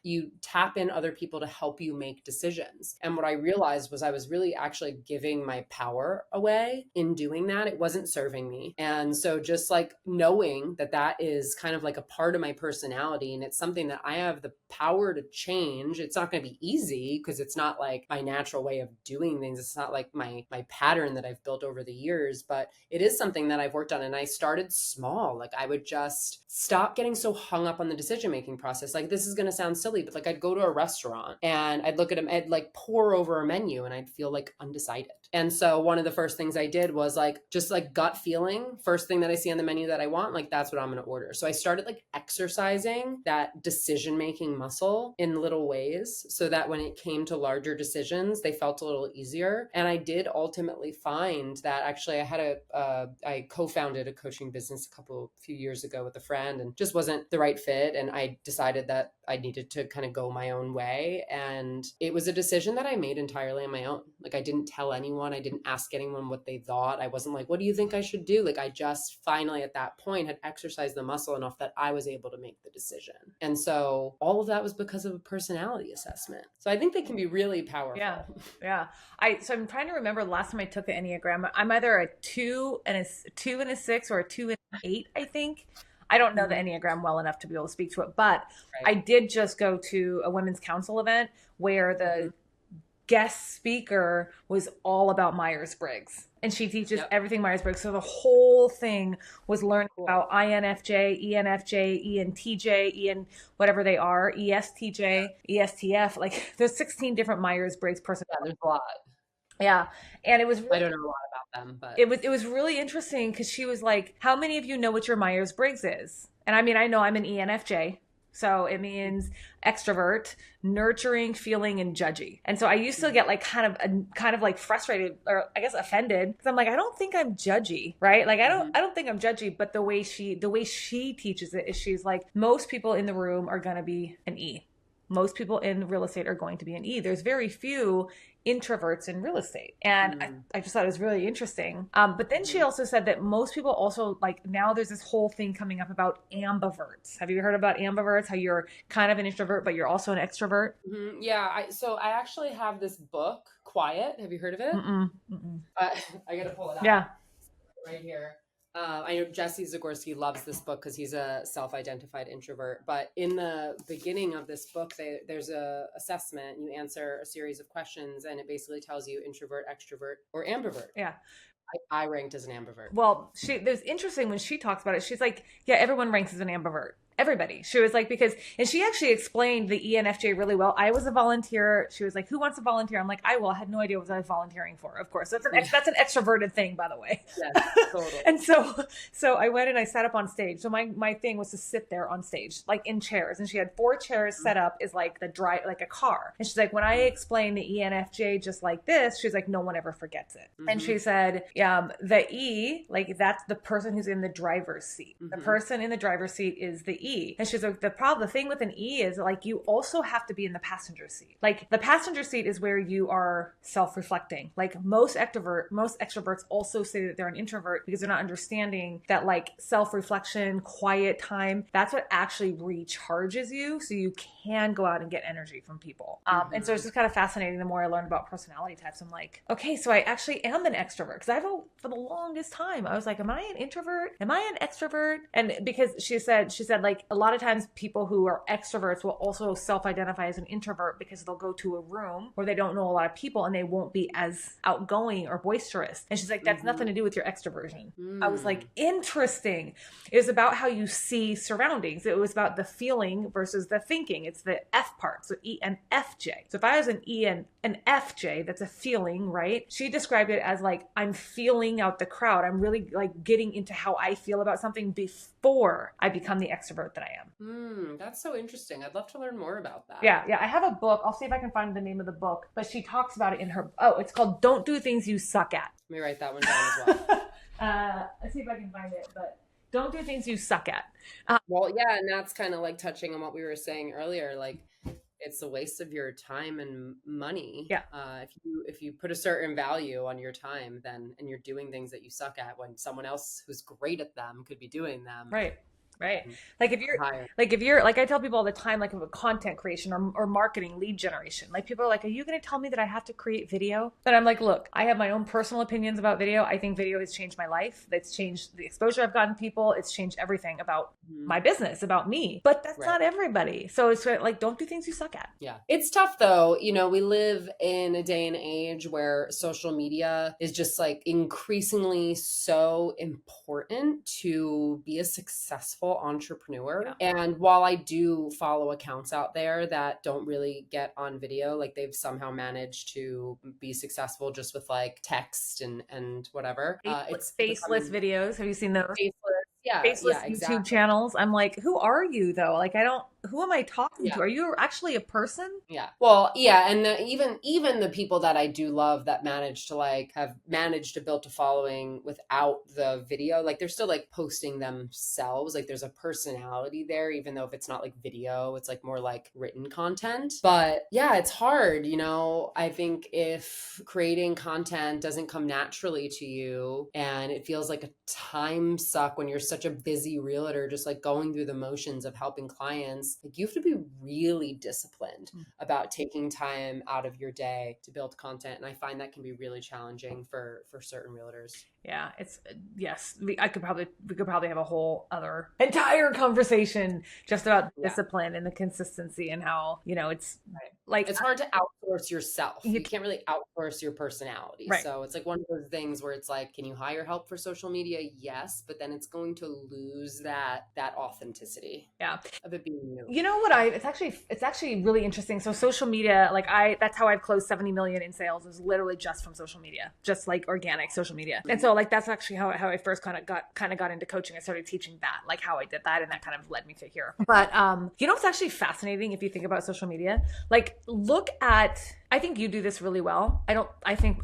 You tap in other people to help you make decisions. And what I realized was I was really actually giving my power away in doing that. It wasn't serving me. And so just like knowing that that is kind of like a part of my personality and it's something that I have the power to change. It's not going to be easy because it's not like my natural way of doing things. It's not like my pattern that I've built over the years, but it is something that I've worked on. And I started small. Like I would just stop getting so hung up on the decision making process. Like this is going to sound silly, but like I'd go to a restaurant and I'd look at them, I'd like pour over a menu and I'd feel like undecided. And so one of the first things I did was like just like gut feeling, first thing that I see on the menu that I want, like that's what I'm going to order. So I started like exercising that decision making muscle in little ways so that when it came to larger decisions, they felt a little easier. And I did ultimately find that actually I co-founded a coaching business few years ago with a friend and just wasn't the right fit. And I decided that I needed to kind of go my own way. And it was a decision that I made entirely on my own. Like I didn't tell anyone, I didn't ask anyone what they thought. I wasn't like, what do you think I should do? Like I just finally at that point had exercised the muscle enough that I was able to make the decision. And so all of that was because of a personality assessment. So I think they can be really powerful. Yeah. Yeah. So I'm trying to remember the last time I took the Enneagram. I'm either a 2 and a 6 or a 2 and an 8, I think. I don't know the Enneagram well enough to be able to speak to it, but Right. I did just go to a women's council event where the guest speaker was all about Myers-Briggs. And she teaches everything Myers-Briggs. So the whole thing was learning about INFJ, ENFJ, ENTJ, EN, whatever they are, ESTJ, ESTF. Like there's 16 different Myers-Briggs Yeah, personalities. there's a lot. Yeah. And it was I don't know a lot about them, but it was really interesting because she was like, how many of you know what your Myers-Briggs is? And I mean, I know I'm an ENFJ. So it means extrovert, nurturing, feeling, and judgy. And so I used to get like kind of like frustrated, or I guess offended, because I'm like, I don't think I'm judgy, right? Like I don't think I'm judgy. But the way she teaches it is, she's like, most people in the room are going to be an E. Most people in real estate are going to be an E. There's very few introverts in real estate. And I just thought it was really interesting. But then she also said that most people also, like, now there's this whole thing coming up about ambiverts. Have you heard about ambiverts? How you're kind of an introvert, but you're also an extrovert? Mm-hmm. Yeah. So I actually have this book, Quiet. Have you heard of it? I got to pull it out. Yeah. Right here. I know Jesse Zagorski loves this book because he's a self-identified introvert. But in the beginning of this book, there's a assessment. You answer a series of questions, and it basically tells you introvert, extrovert, or ambivert. Yeah. I ranked as an ambivert. Well, there's interesting when she talks about it. She's like, yeah, everyone ranks as an ambivert. Everybody. She was like, and she actually explained the ENFJ really well. I was a volunteer. She was like, who wants to volunteer? I'm like, I will. I had no idea what I was volunteering for. Of course. That's an extroverted thing, by the way. Yes, totally. And so I went and I sat up on stage. So my thing was to sit there on stage, like in chairs. And she had 4 chairs set up as like like a car. And she's like, when I explain the ENFJ just like this, she's like, no one ever forgets it. And she said, the E, like that's the person who's in the driver's seat. The person in the driver's seat is the E. And she's like, the thing with an E is like, you also have to be in the passenger seat. Like the passenger seat is where you are self-reflecting. Like most extroverts also say that they're an introvert because they're not understanding that like self-reflection, quiet time, that's what actually recharges you. So you can go out and get energy from people. And so it's just kind of fascinating. The more I learned about personality types, I'm like, okay, so I actually am an extrovert. Because for the longest time, I was like, am I an introvert? Am I an extrovert? And because she said like a lot of times people who are extroverts will also self-identify as an introvert because they'll go to a room where they don't know a lot of people and they won't be as outgoing or boisterous. And she's like, that's nothing to do with your extroversion. I was like, interesting. It was about how you see surroundings. It was about the feeling versus the thinking. It's the F part. So E and FJ. So if I was an E and an FJ, that's a feeling, right? She described it as like, I'm feeling out the crowd. I'm really like getting into how I feel about something before I become the extrovert that I am. That's so interesting. I'd love to learn more about that. Yeah. I have a book. I'll see if I can find the name of the book, but she talks about it in her, it's called Don't Do Things You Suck At. Let me write that one down as well. Let's see if I can find it, but don't do things you suck at. Well, yeah. And that's kind of like touching on what we were saying earlier. Like, it's a waste of your time and money. Yeah. If you put a certain value on your time, and you're doing things that you suck at when someone else who's great at them could be doing them. Right. Like if you're like, I tell people all the time, like about content creation or marketing, lead generation, like people are like, are you going to tell me that I have to create video? But I'm like, look, I have my own personal opinions about video. I think video has changed my life. It's changed the exposure I've gotten people. It's changed everything about my business, about me, but that's not everybody. So it's like, don't do things you suck at. Yeah. It's tough though. You know, we live in a day and age where social media is just like increasingly so important to be a successful entrepreneur. Yeah. And while I do follow accounts out there that don't really get on video, like they've somehow managed to be successful just with like text and whatever. It's faceless videos. Have you seen those? Faceless YouTube channels. I'm like, who are you though? Like, who am I talking to? Are you actually a person? Yeah. Well, yeah. And even the people that I do love that have managed to build a following without the video, like they're still like posting themselves. Like there's a personality there, even though if it's not like video, it's like more like written content. But yeah, it's hard. You know, I think if creating content doesn't come naturally to you and it feels like a time suck when you're such a busy realtor, just like going through the motions of helping clients, like you have to be really disciplined about taking time out of your day to build content. And I find that can be really challenging for certain realtors. Yeah, we could probably have a whole other entire conversation just about discipline and the consistency and how, you know, it's like, it's hard to outsource yourself. You can't really outsource your personality. Right. So it's like one of those things where it's like, can you hire help for social media? Yes, but then it's going to lose that authenticity. Yeah. Of it being you. You know what? It's actually really interesting. So social media, like that's how I've closed 70 million in sales, is literally just from social media, just like organic social media. And so So like, that's actually how I first kind of got into coaching. I started teaching that, like how I did that. And that kind of led me to here. But, you know, what's actually fascinating if you think about social media, like look at, I think you do this really well. I think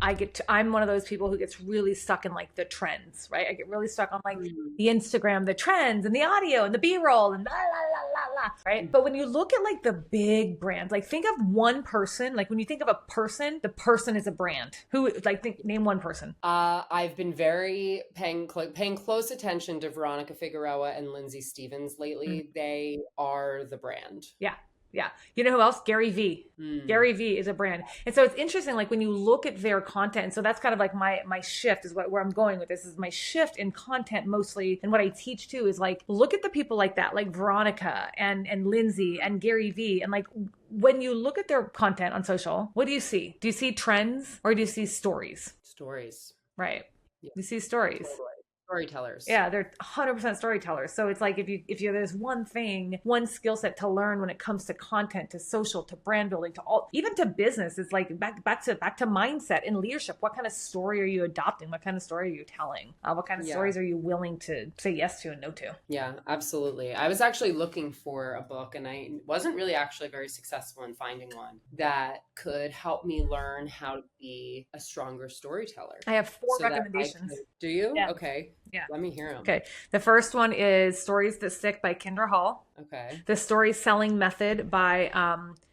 I'm one of those people who gets really stuck in like the trends, right? I get really stuck on like the Instagram, the trends and the audio and the B-roll and la, la, la, la, la, right? But when you look at like the big brands, like think of one person, like when you think of a person, the person is a brand. Who, like name one person. I've been very paying close attention to Veronica Figueroa and Lindsay Stevens lately. They are the brand. Yeah. Yeah. You know who else? Gary Vee. Gary Vee is a brand. And so it's interesting, like when you look at their content, and so that's kind of like my shift is where I'm going with this is my shift in content mostly. And what I teach too is like, look at the people like that, like Veronica and Lindsay and Gary Vee. And like, when you look at their content on social, what do you see? Do you see trends or do you see stories? Stories. Right. Yeah. You see stories. Totally. Storytellers. Yeah, they're 100% storytellers. So it's like if you there's one thing, one skill set to learn when it comes to content, to social, to brand building, to all, even to business, it's like back to mindset and leadership. What kind of story are you adopting? What kind of story are you telling? What kind of stories are you willing to say yes to and no to? Yeah, absolutely. I was actually looking for a book, and I wasn't really actually very successful in finding one that could help me learn how to be a stronger storyteller. I have 4 recommendations. Do you? Yeah. Okay. Yeah. Let me hear them. Okay. The first one is Stories That Stick by Kendra Hall. Okay. The Story Selling Method by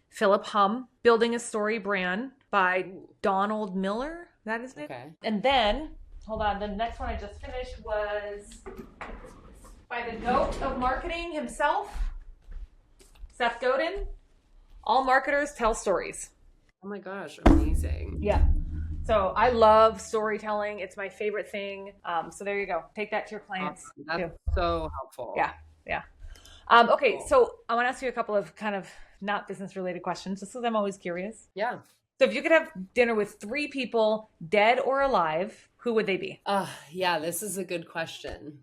Philip Hum. Building a Story Brand by Donald Miller. That is it. Okay. And then, hold on, the next one I just finished was by the GOAT of marketing himself, Seth Godin. All Marketers Tell Stories. Oh my gosh, amazing. Yeah. So I love storytelling. It's my favorite thing. So there you go. Take that to your clients. Awesome. That's so helpful. Yeah. Yeah. Okay. Cool. So I want to ask you a couple of kind of not business related questions, just because I'm always curious. Yeah. So if you could have dinner with 3 people, dead or alive, who would they be? Yeah, this is a good question.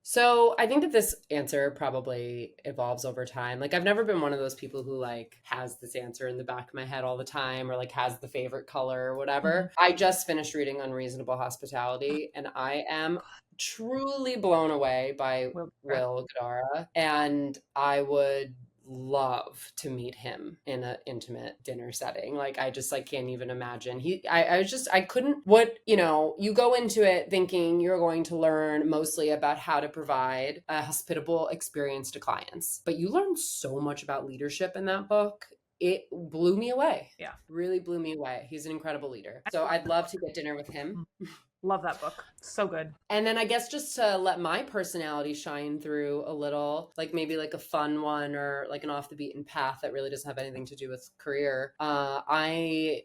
So I think that this answer probably evolves over time. Like I've never been one of those people who like has this answer in the back of my head all the time or like has the favorite color or whatever. I just finished reading Unreasonable Hospitality and I am truly blown away by Will Guidara, and I would love to meet him in an intimate dinner setting. Like I just like can't even imagine. I couldn't, you go into it thinking you're going to learn mostly about how to provide a hospitable experience to clients, but you learn so much about leadership in that book. It blew me away. Yeah. Really blew me away. He's an incredible leader. So I'd love to get dinner with him. Love that book. So good. And then I guess just to let my personality shine through a little, like maybe like a fun one or like an off the beaten path that really doesn't have anything to do with career. I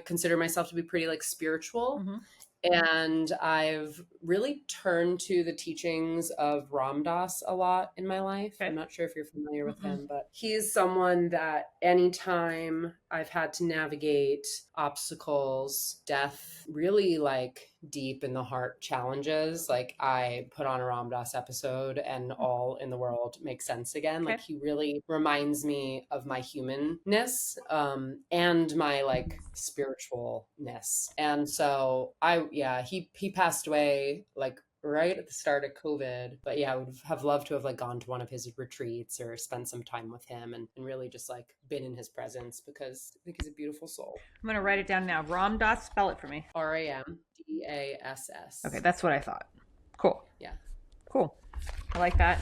consider myself to be pretty like spiritual. Mm-hmm. And I've really turned to the teachings of Ram Dass a lot in my life. Okay. I'm not sure if you're familiar with him, but he's someone that anytime I've had to navigate obstacles, death, really like deep in the heart challenges, like I put on a Ram Dass episode and all in the world makes sense again. Okay. Like he really reminds me of my humanness and my like spiritualness. And so he passed away like right at the start of COVID, but yeah, I would have loved to have like gone to one of his retreats or spent some time with him and really just like been in his presence because I think he's a beautiful soul. I'm going to write it down now. Ram Dass, spell it for me. RAMDASS. Okay. That's what I thought. Cool. Yeah. Cool. I like that.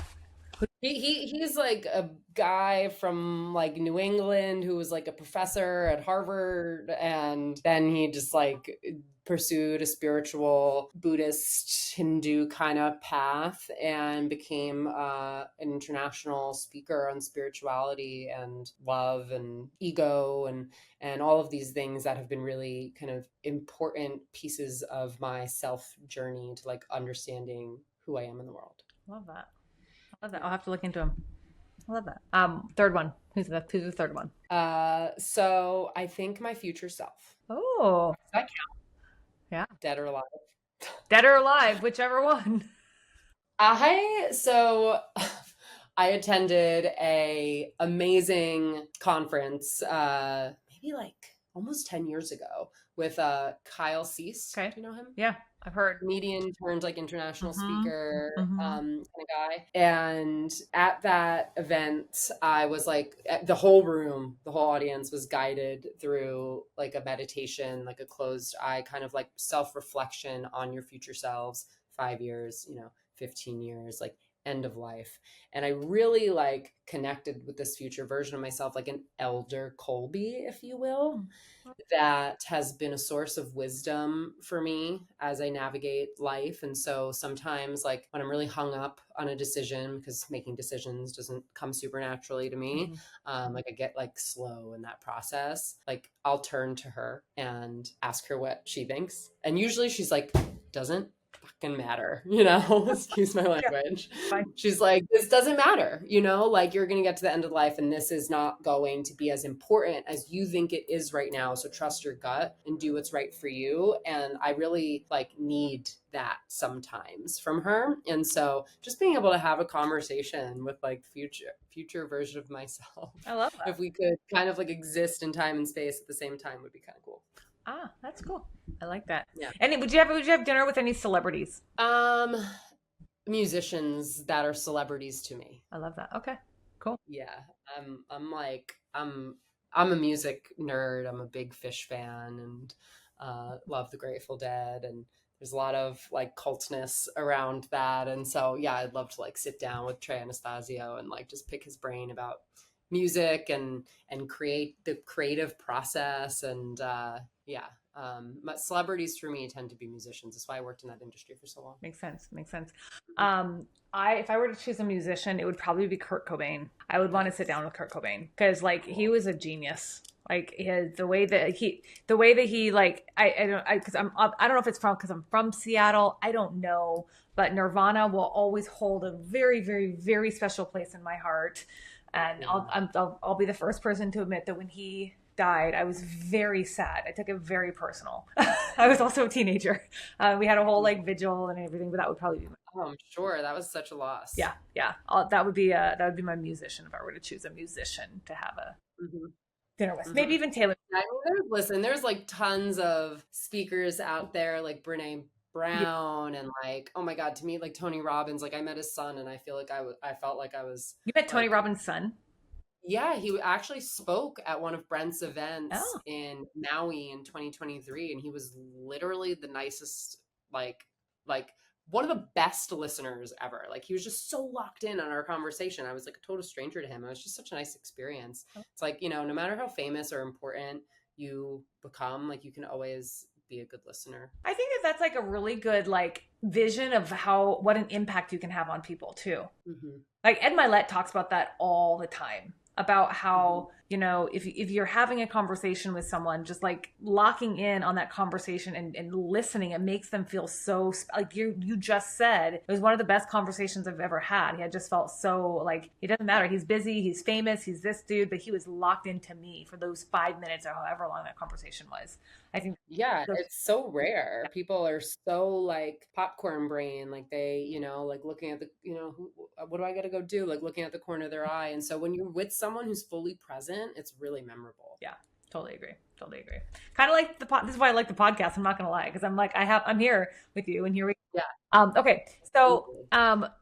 He's like a guy from like New England who was like a professor at Harvard, and then he just like pursued a spiritual Buddhist Hindu kind of path and became an international speaker on spirituality and love and ego and all of these things that have been really kind of important pieces of my self journey to like understanding who I am in the world. Love that. I'll have to look into him. I love that. Third one. Who's the third one? So I think my future self. Oh. Does that count? Yeah. Dead or alive? Dead or alive, whichever one. I attended a amazing conference, maybe like almost 10 years ago with Kyle Cease. Okay. Do you know him? Yeah, I've heard. Comedian turned like international Mm-hmm. speaker Mm-hmm. kind of guy. And at that event, I was like, the whole room, the whole audience was guided through like a meditation, like a closed eye kind of like self-reflection on your future selves, 5 years, 15 years, like end of life. And I really like connected with this future version of myself, like an elder Colby, if you will, that has been a source of wisdom for me as I navigate life. And so sometimes, like when I'm really hung up on a decision, because making decisions doesn't come super naturally to me, like I get like slow in that process, like I'll turn to her and ask her what she thinks. And usually she's like, doesn't fucking matter, excuse my language. Fine. She's like, this doesn't matter, like you're going to get to the end of life and this is not going to be as important as you think it is right now. So trust your gut and do what's right for you. And I really like need that sometimes from her. And so just being able to have a conversation with like future version of myself, I love that. if we could kind of like exist in time and space at the same time, would be kind of cool. Ah, that's cool. I like that. Yeah. And would you have dinner with any celebrities? Musicians that are celebrities to me. I love that. Okay, cool. Yeah. I'm a music nerd. I'm a big Fish fan and love the Grateful Dead, and there's a lot of like cultness around that. And so yeah, I'd love to like sit down with Trey Anastasio and like just pick his brain about music and create the creative process. And but celebrities for me tend to be musicians. That's why I worked in that industry for so long. Makes sense. If I were to choose a musician, it would probably be Kurt Cobain. I would want to sit down with Kurt Cobain because like he was a genius. Like the way that he like I don't know if it's from because I'm from Seattle. I don't know, but Nirvana will always hold a very, very, very special place in my heart. And Yeah. I'll be the first person to admit that when he died, I was very sad. I took it very personal. I was also a teenager. We had a whole like vigil and everything, but that would probably be I'm sure that was such a loss. yeah. That would be my musician if I were to choose a musician to have a dinner with. Maybe even Taylor. I mean, there's like tons of speakers out there like Brene Brown and like, oh my God, to me, like Tony Robbins, like I met his son and I feel like I felt like I was. You met Tony like, Robbins' son? Yeah, he actually spoke at one of Brent's events Oh. in Maui in 2023, and he was literally the nicest, like one of the best listeners ever. Like he was just so locked in on our conversation. I was like a total stranger to him. It was just such a nice experience. It's like, no matter how famous or important you become, like you can always be a good listener. I think that's like a really good like vision of what an impact you can have on people too. Like Ed Milet talks about that all the time. About how, if you're having a conversation with someone, just like locking in on that conversation and listening, it makes them feel so, like you just said, it was one of the best conversations I've ever had. He had just felt so like, it doesn't matter. He's busy, he's famous, he's this dude, but he was locked into me for those 5 minutes or however long that conversation was. I think. Yeah, it's so rare. People are so like popcorn brain, like they, like looking at the, what do I got to go do? Like looking at the corner of their eye. And so when you're with someone who's fully present, it's really memorable. Yeah, totally agree. Kind of like this is why I like the podcast. I'm not going to lie. Cause I'm like, I'm here with you and here we go. Yeah. Okay. So,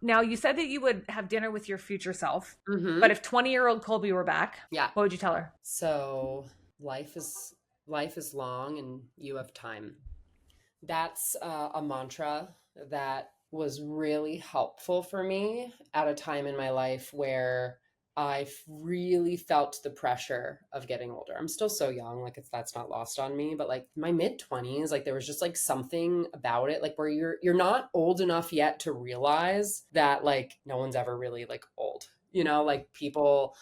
now you said that you would have dinner with your future self, but if 20-year-old Colby were back, what would you tell her? So life is long and you have time. That's a mantra that was really helpful for me at a time in my life where I really felt the pressure of getting older. I'm still so young, like that's not lost on me, but like my mid-20s, like there was just like something about it, like where you're not old enough yet to realize that like no one's ever really like old, like people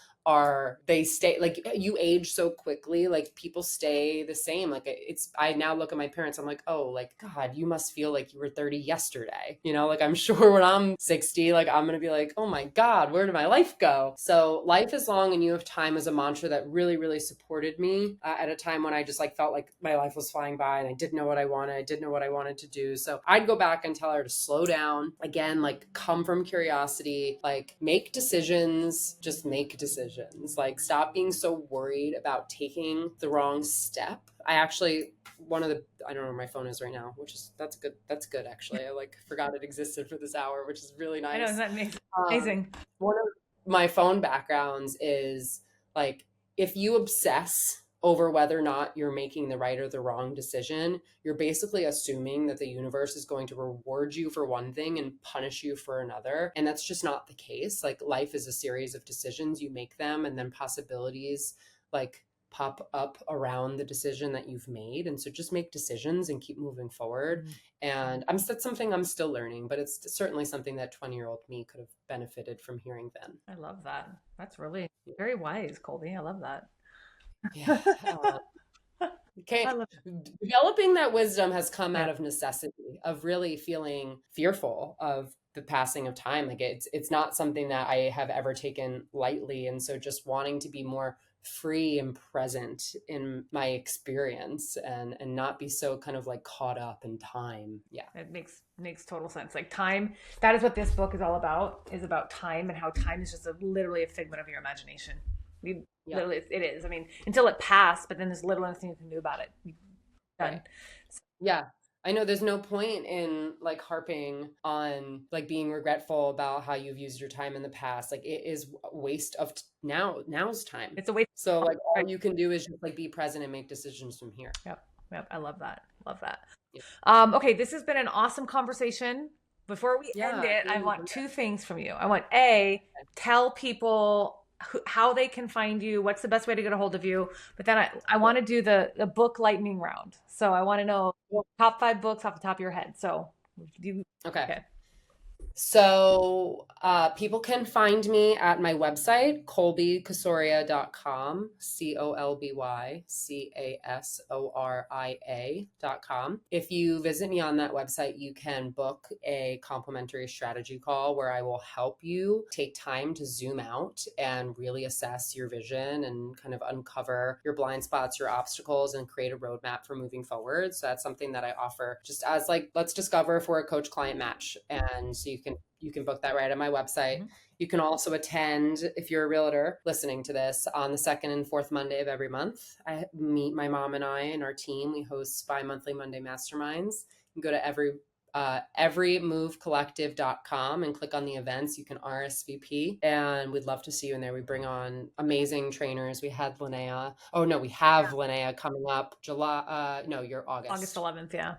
they stay, like you age so quickly, like people stay the same. Like I now look at my parents, I'm like, oh, like, God, you must feel like you were 30 yesterday. Like I'm sure when I'm 60, like I'm going to be like, oh my God, where did my life go? So life is long and you have time is a mantra that really, really supported me at a time when I just like felt like my life was flying by and I didn't know what I wanted. I didn't know what I wanted to do. So I'd go back and tell her to slow down again, like come from curiosity, like make decisions, just make decisions. decisions. Like, stop being so worried about taking the wrong step. I actually, I don't know where my phone is right now, that's good. That's good. Actually, I like forgot it existed for this hour, which is really I know, nice. isn't that amazing? Um, Amazing. one of my phone backgrounds is like, if you obsess over whether or not you're making the right or the wrong decision, you're basically assuming that the universe is going to reward you for one thing and punish you for another. And that's just not the case. Like, life is a series of decisions. You make them, and then possibilities like pop up around the decision that you've made. And so just make decisions and keep moving forward. And that's something I'm still learning, but it's certainly something that 20-year-old me could have benefited from hearing then. I love that. That's really very wise, Colby. I love that. Yeah. Okay. I love Developing that wisdom has come out of necessity, of really feeling fearful of the passing of time. Like, it's not something that I have ever taken lightly. And so just wanting to be more free and present in my experience, and not be so kind of like caught up in time. Yeah. It makes total sense. Like, time, that is what this book is all about, is about time, and how time is just literally a figment of your imagination. Literally, it is. I mean, until it passed, but then there's literally nothing you can do about it. Done. Right. Yeah. I know there's no point in like harping on like being regretful about how you've used your time in the past. Like, it is a waste of now's time. It's a waste. So like, all you can do is just like be present and make decisions from here. Yep. I love that. Yeah. Okay, this has been an awesome conversation. Before we end it, I want two things from you. I want tell people how they can find you, what's the best way to get a hold of you. But then I want to do the book lightning round. So I want to know top 5 books off the top of your head. So Okay. So people can find me at my website, colbycasoria.com, ColbyCasoria.com. If you visit me on that website, you can book a complimentary strategy call where I will help you take time to zoom out and really assess your vision and kind of uncover your blind spots, your obstacles, and create a roadmap for moving forward. So that's something that I offer just as like, let's discover if we're a coach client match. And so you can book that right on my website. Mm-hmm. You can also attend, if you're a realtor listening to this, on the 2nd and 4th Monday of every month. My mom and I and our team, we host bi-monthly Monday masterminds. You can go to everymovecollective.com and click on the events. You can RSVP, and we'd love to see you in there. We bring on amazing trainers. We had Linnea. Oh no, we have Linnea coming up July. No, you're August. August 11th. Yeah.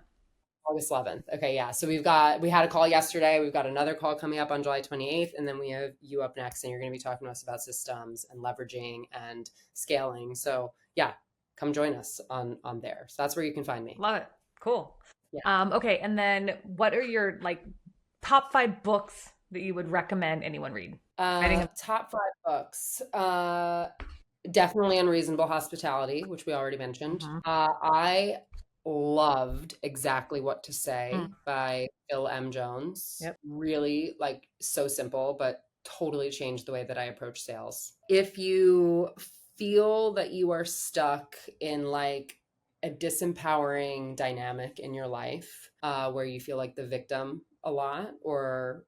August 11th. Okay. Yeah. So we had a call yesterday. We've got another call coming up on July 28th. And then we have you up next, and you're going to be talking to us about systems and leveraging and scaling. So yeah, come join us on there. So that's where you can find me. Love it. Cool. Yeah. Okay. And then what are your like top 5 books that you would recommend anyone read? Top 5 books. Definitely Unreasonable Hospitality, which we already mentioned. Mm-hmm. I loved Exactly What to Say by Phil M. Jones. Yep. Really like so simple, but totally changed the way that I approach sales. If you feel that you are stuck in like a disempowering dynamic in your life, where you feel like the victim a lot, or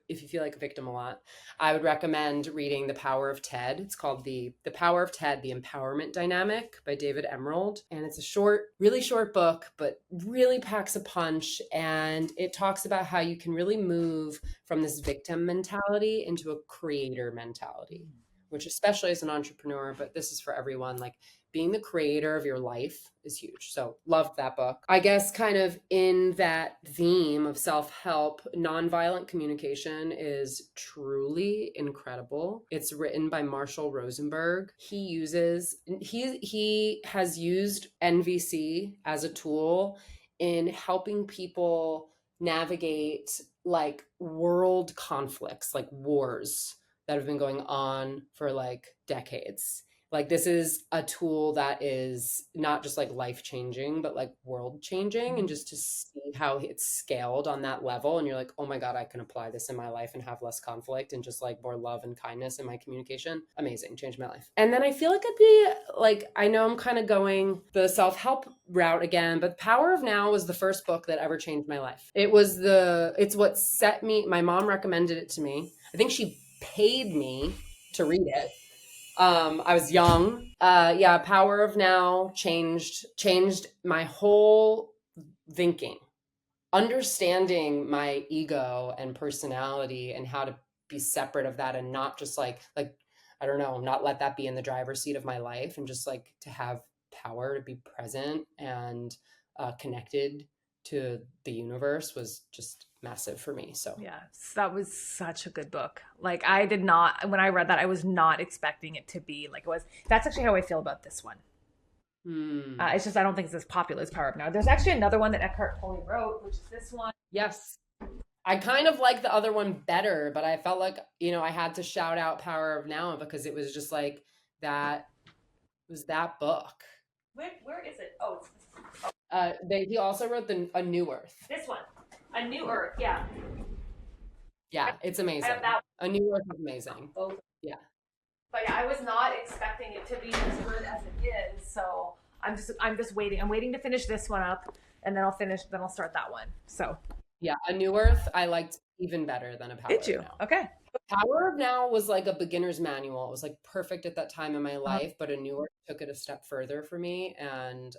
if you feel like a victim a lot, I would recommend reading The Power of TED. It's called The Power of TED, The Empowerment Dynamic by David Emerald. And it's a really short book, but really packs a punch. And it talks about how you can really move from this victim mentality into a creator mentality, which especially as an entrepreneur, but this is for everyone, like being the creator of your life is huge. So loved that book. I guess kind of in that theme of self-help, Nonviolent Communication is truly incredible. It's written by Marshall Rosenberg. He has used NVC as a tool in helping people navigate like world conflicts, like wars that have been going on for like decades. Like, this is a tool that is not just like life-changing, but like world-changing. And just to see how it's scaled on that level, and you're like, oh my God, I can apply this in my life and have less conflict and just like more love and kindness in my communication. Amazing. Changed my life. And then I feel like it'd be like, I know I'm kind of going the self-help route again, but Power of Now was the first book that ever changed my life. It's what set me, my mom recommended it to me. I think she paid me to read it. I was young. Yeah, Power of Now changed my whole thinking. Understanding my ego and personality and how to be separate of that and not just like I don't know, not let that be in the driver's seat of my life, and just like to have power to be present and connected to the universe was just massive for me. So yes, that was such a good book. Like I did not, when I read that, I was not expecting it to be like it was. That's actually how I feel about this one. It's just I don't think it's as popular as Power of Now. There's actually another one that Eckhart Tolle wrote, which is this one. Yes. I kind of like the other one better, but I felt like, I had to shout out Power of Now because it was just like that. It was that book. Where is it? Oh, he also wrote A New Earth. This one, A New Earth. Yeah. Yeah, it's amazing. A New Earth is amazing. Both. Yeah. But yeah, I was not expecting it to be as good as it is. So I'm just waiting. I'm waiting to finish this one up, and then I'll start that one. So yeah, A New Earth I liked even better than A Power Did you? of Now. Okay. Power of Now was like a beginner's manual. It was like perfect at that time in my life, but A New Earth took it a step further for me. And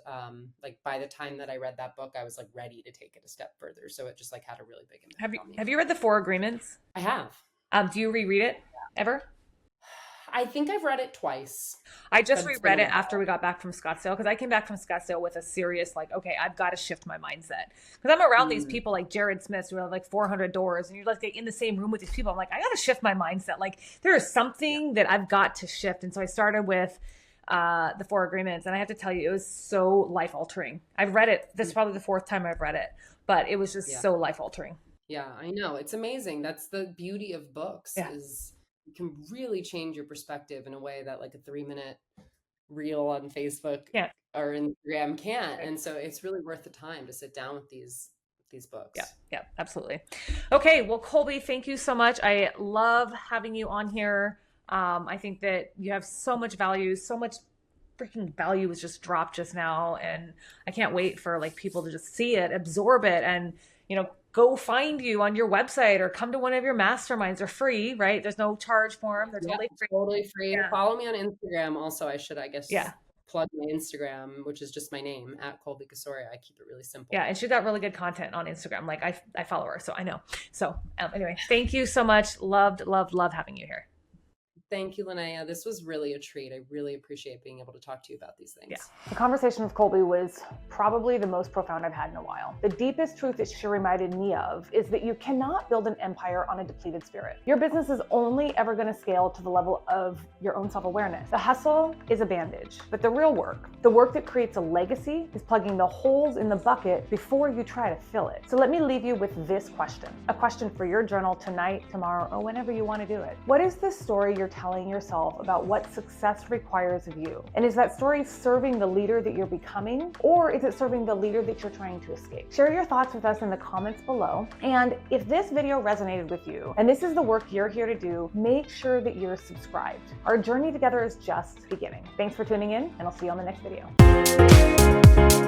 like by the time that I read that book, I was like ready to take it a step further. So it just like had a really big impact on me. Have you read The Four Agreements? I have. Do you reread it ever? I think I've read it twice. I just reread it after we got back from Scottsdale, because I came back from Scottsdale with a serious, like, okay, I've got to shift my mindset. Because I'm around these people like Jared Smith who have like 400 doors, and you're like in the same room with these people. I'm like, I got to shift my mindset. Like there is something that I've got to shift. And so I started with The Four Agreements, and I have to tell you, it was so life altering. I've read it. This is probably the fourth time I've read it, but it was just so life altering. Yeah, I know. It's amazing. That's the beauty of books is you can really change your perspective in a way that like a 3-minute reel on Facebook or Instagram can't. And so it's really worth the time to sit down with these books. Yeah, absolutely. Okay, well, Colby, thank you so much. I love having you on here. I think that you have so much value, so much freaking value was just dropped just now, and I can't wait for like people to just see it, absorb it, and go find you on your website or come to one of your masterminds. They're free, right? There's no charge for them. They're totally free. Yeah. Follow me on Instagram. Also, I guess plug my Instagram, which is just my name at Colby Casoria. I keep it really simple. Yeah, and she's got really good content on Instagram. Like I follow her, so I know. So anyway, thank you so much. Loved having you here. Thank you, Linnea. This was really a treat. I really appreciate being able to talk to you about these things. Yeah. The conversation with Colby was probably the most profound I've had in a while. The deepest truth that she reminded me of is that you cannot build an empire on a depleted spirit. Your business is only ever going to scale to the level of your own self-awareness. The hustle is a bandage, but the real work, the work that creates a legacy, is plugging the holes in the bucket before you try to fill it. So let me leave you with this question, a question for your journal tonight, tomorrow, or whenever you want to do it. What is the story you're telling yourself about what success requires of you? And is that story serving the leader that you're becoming, or is it serving the leader that you're trying to escape? Share your thoughts with us in the comments below. And if this video resonated with you, and this is the work you're here to do, make sure that you're subscribed. Our journey together is just beginning. Thanks for tuning in, and I'll see you on the next video.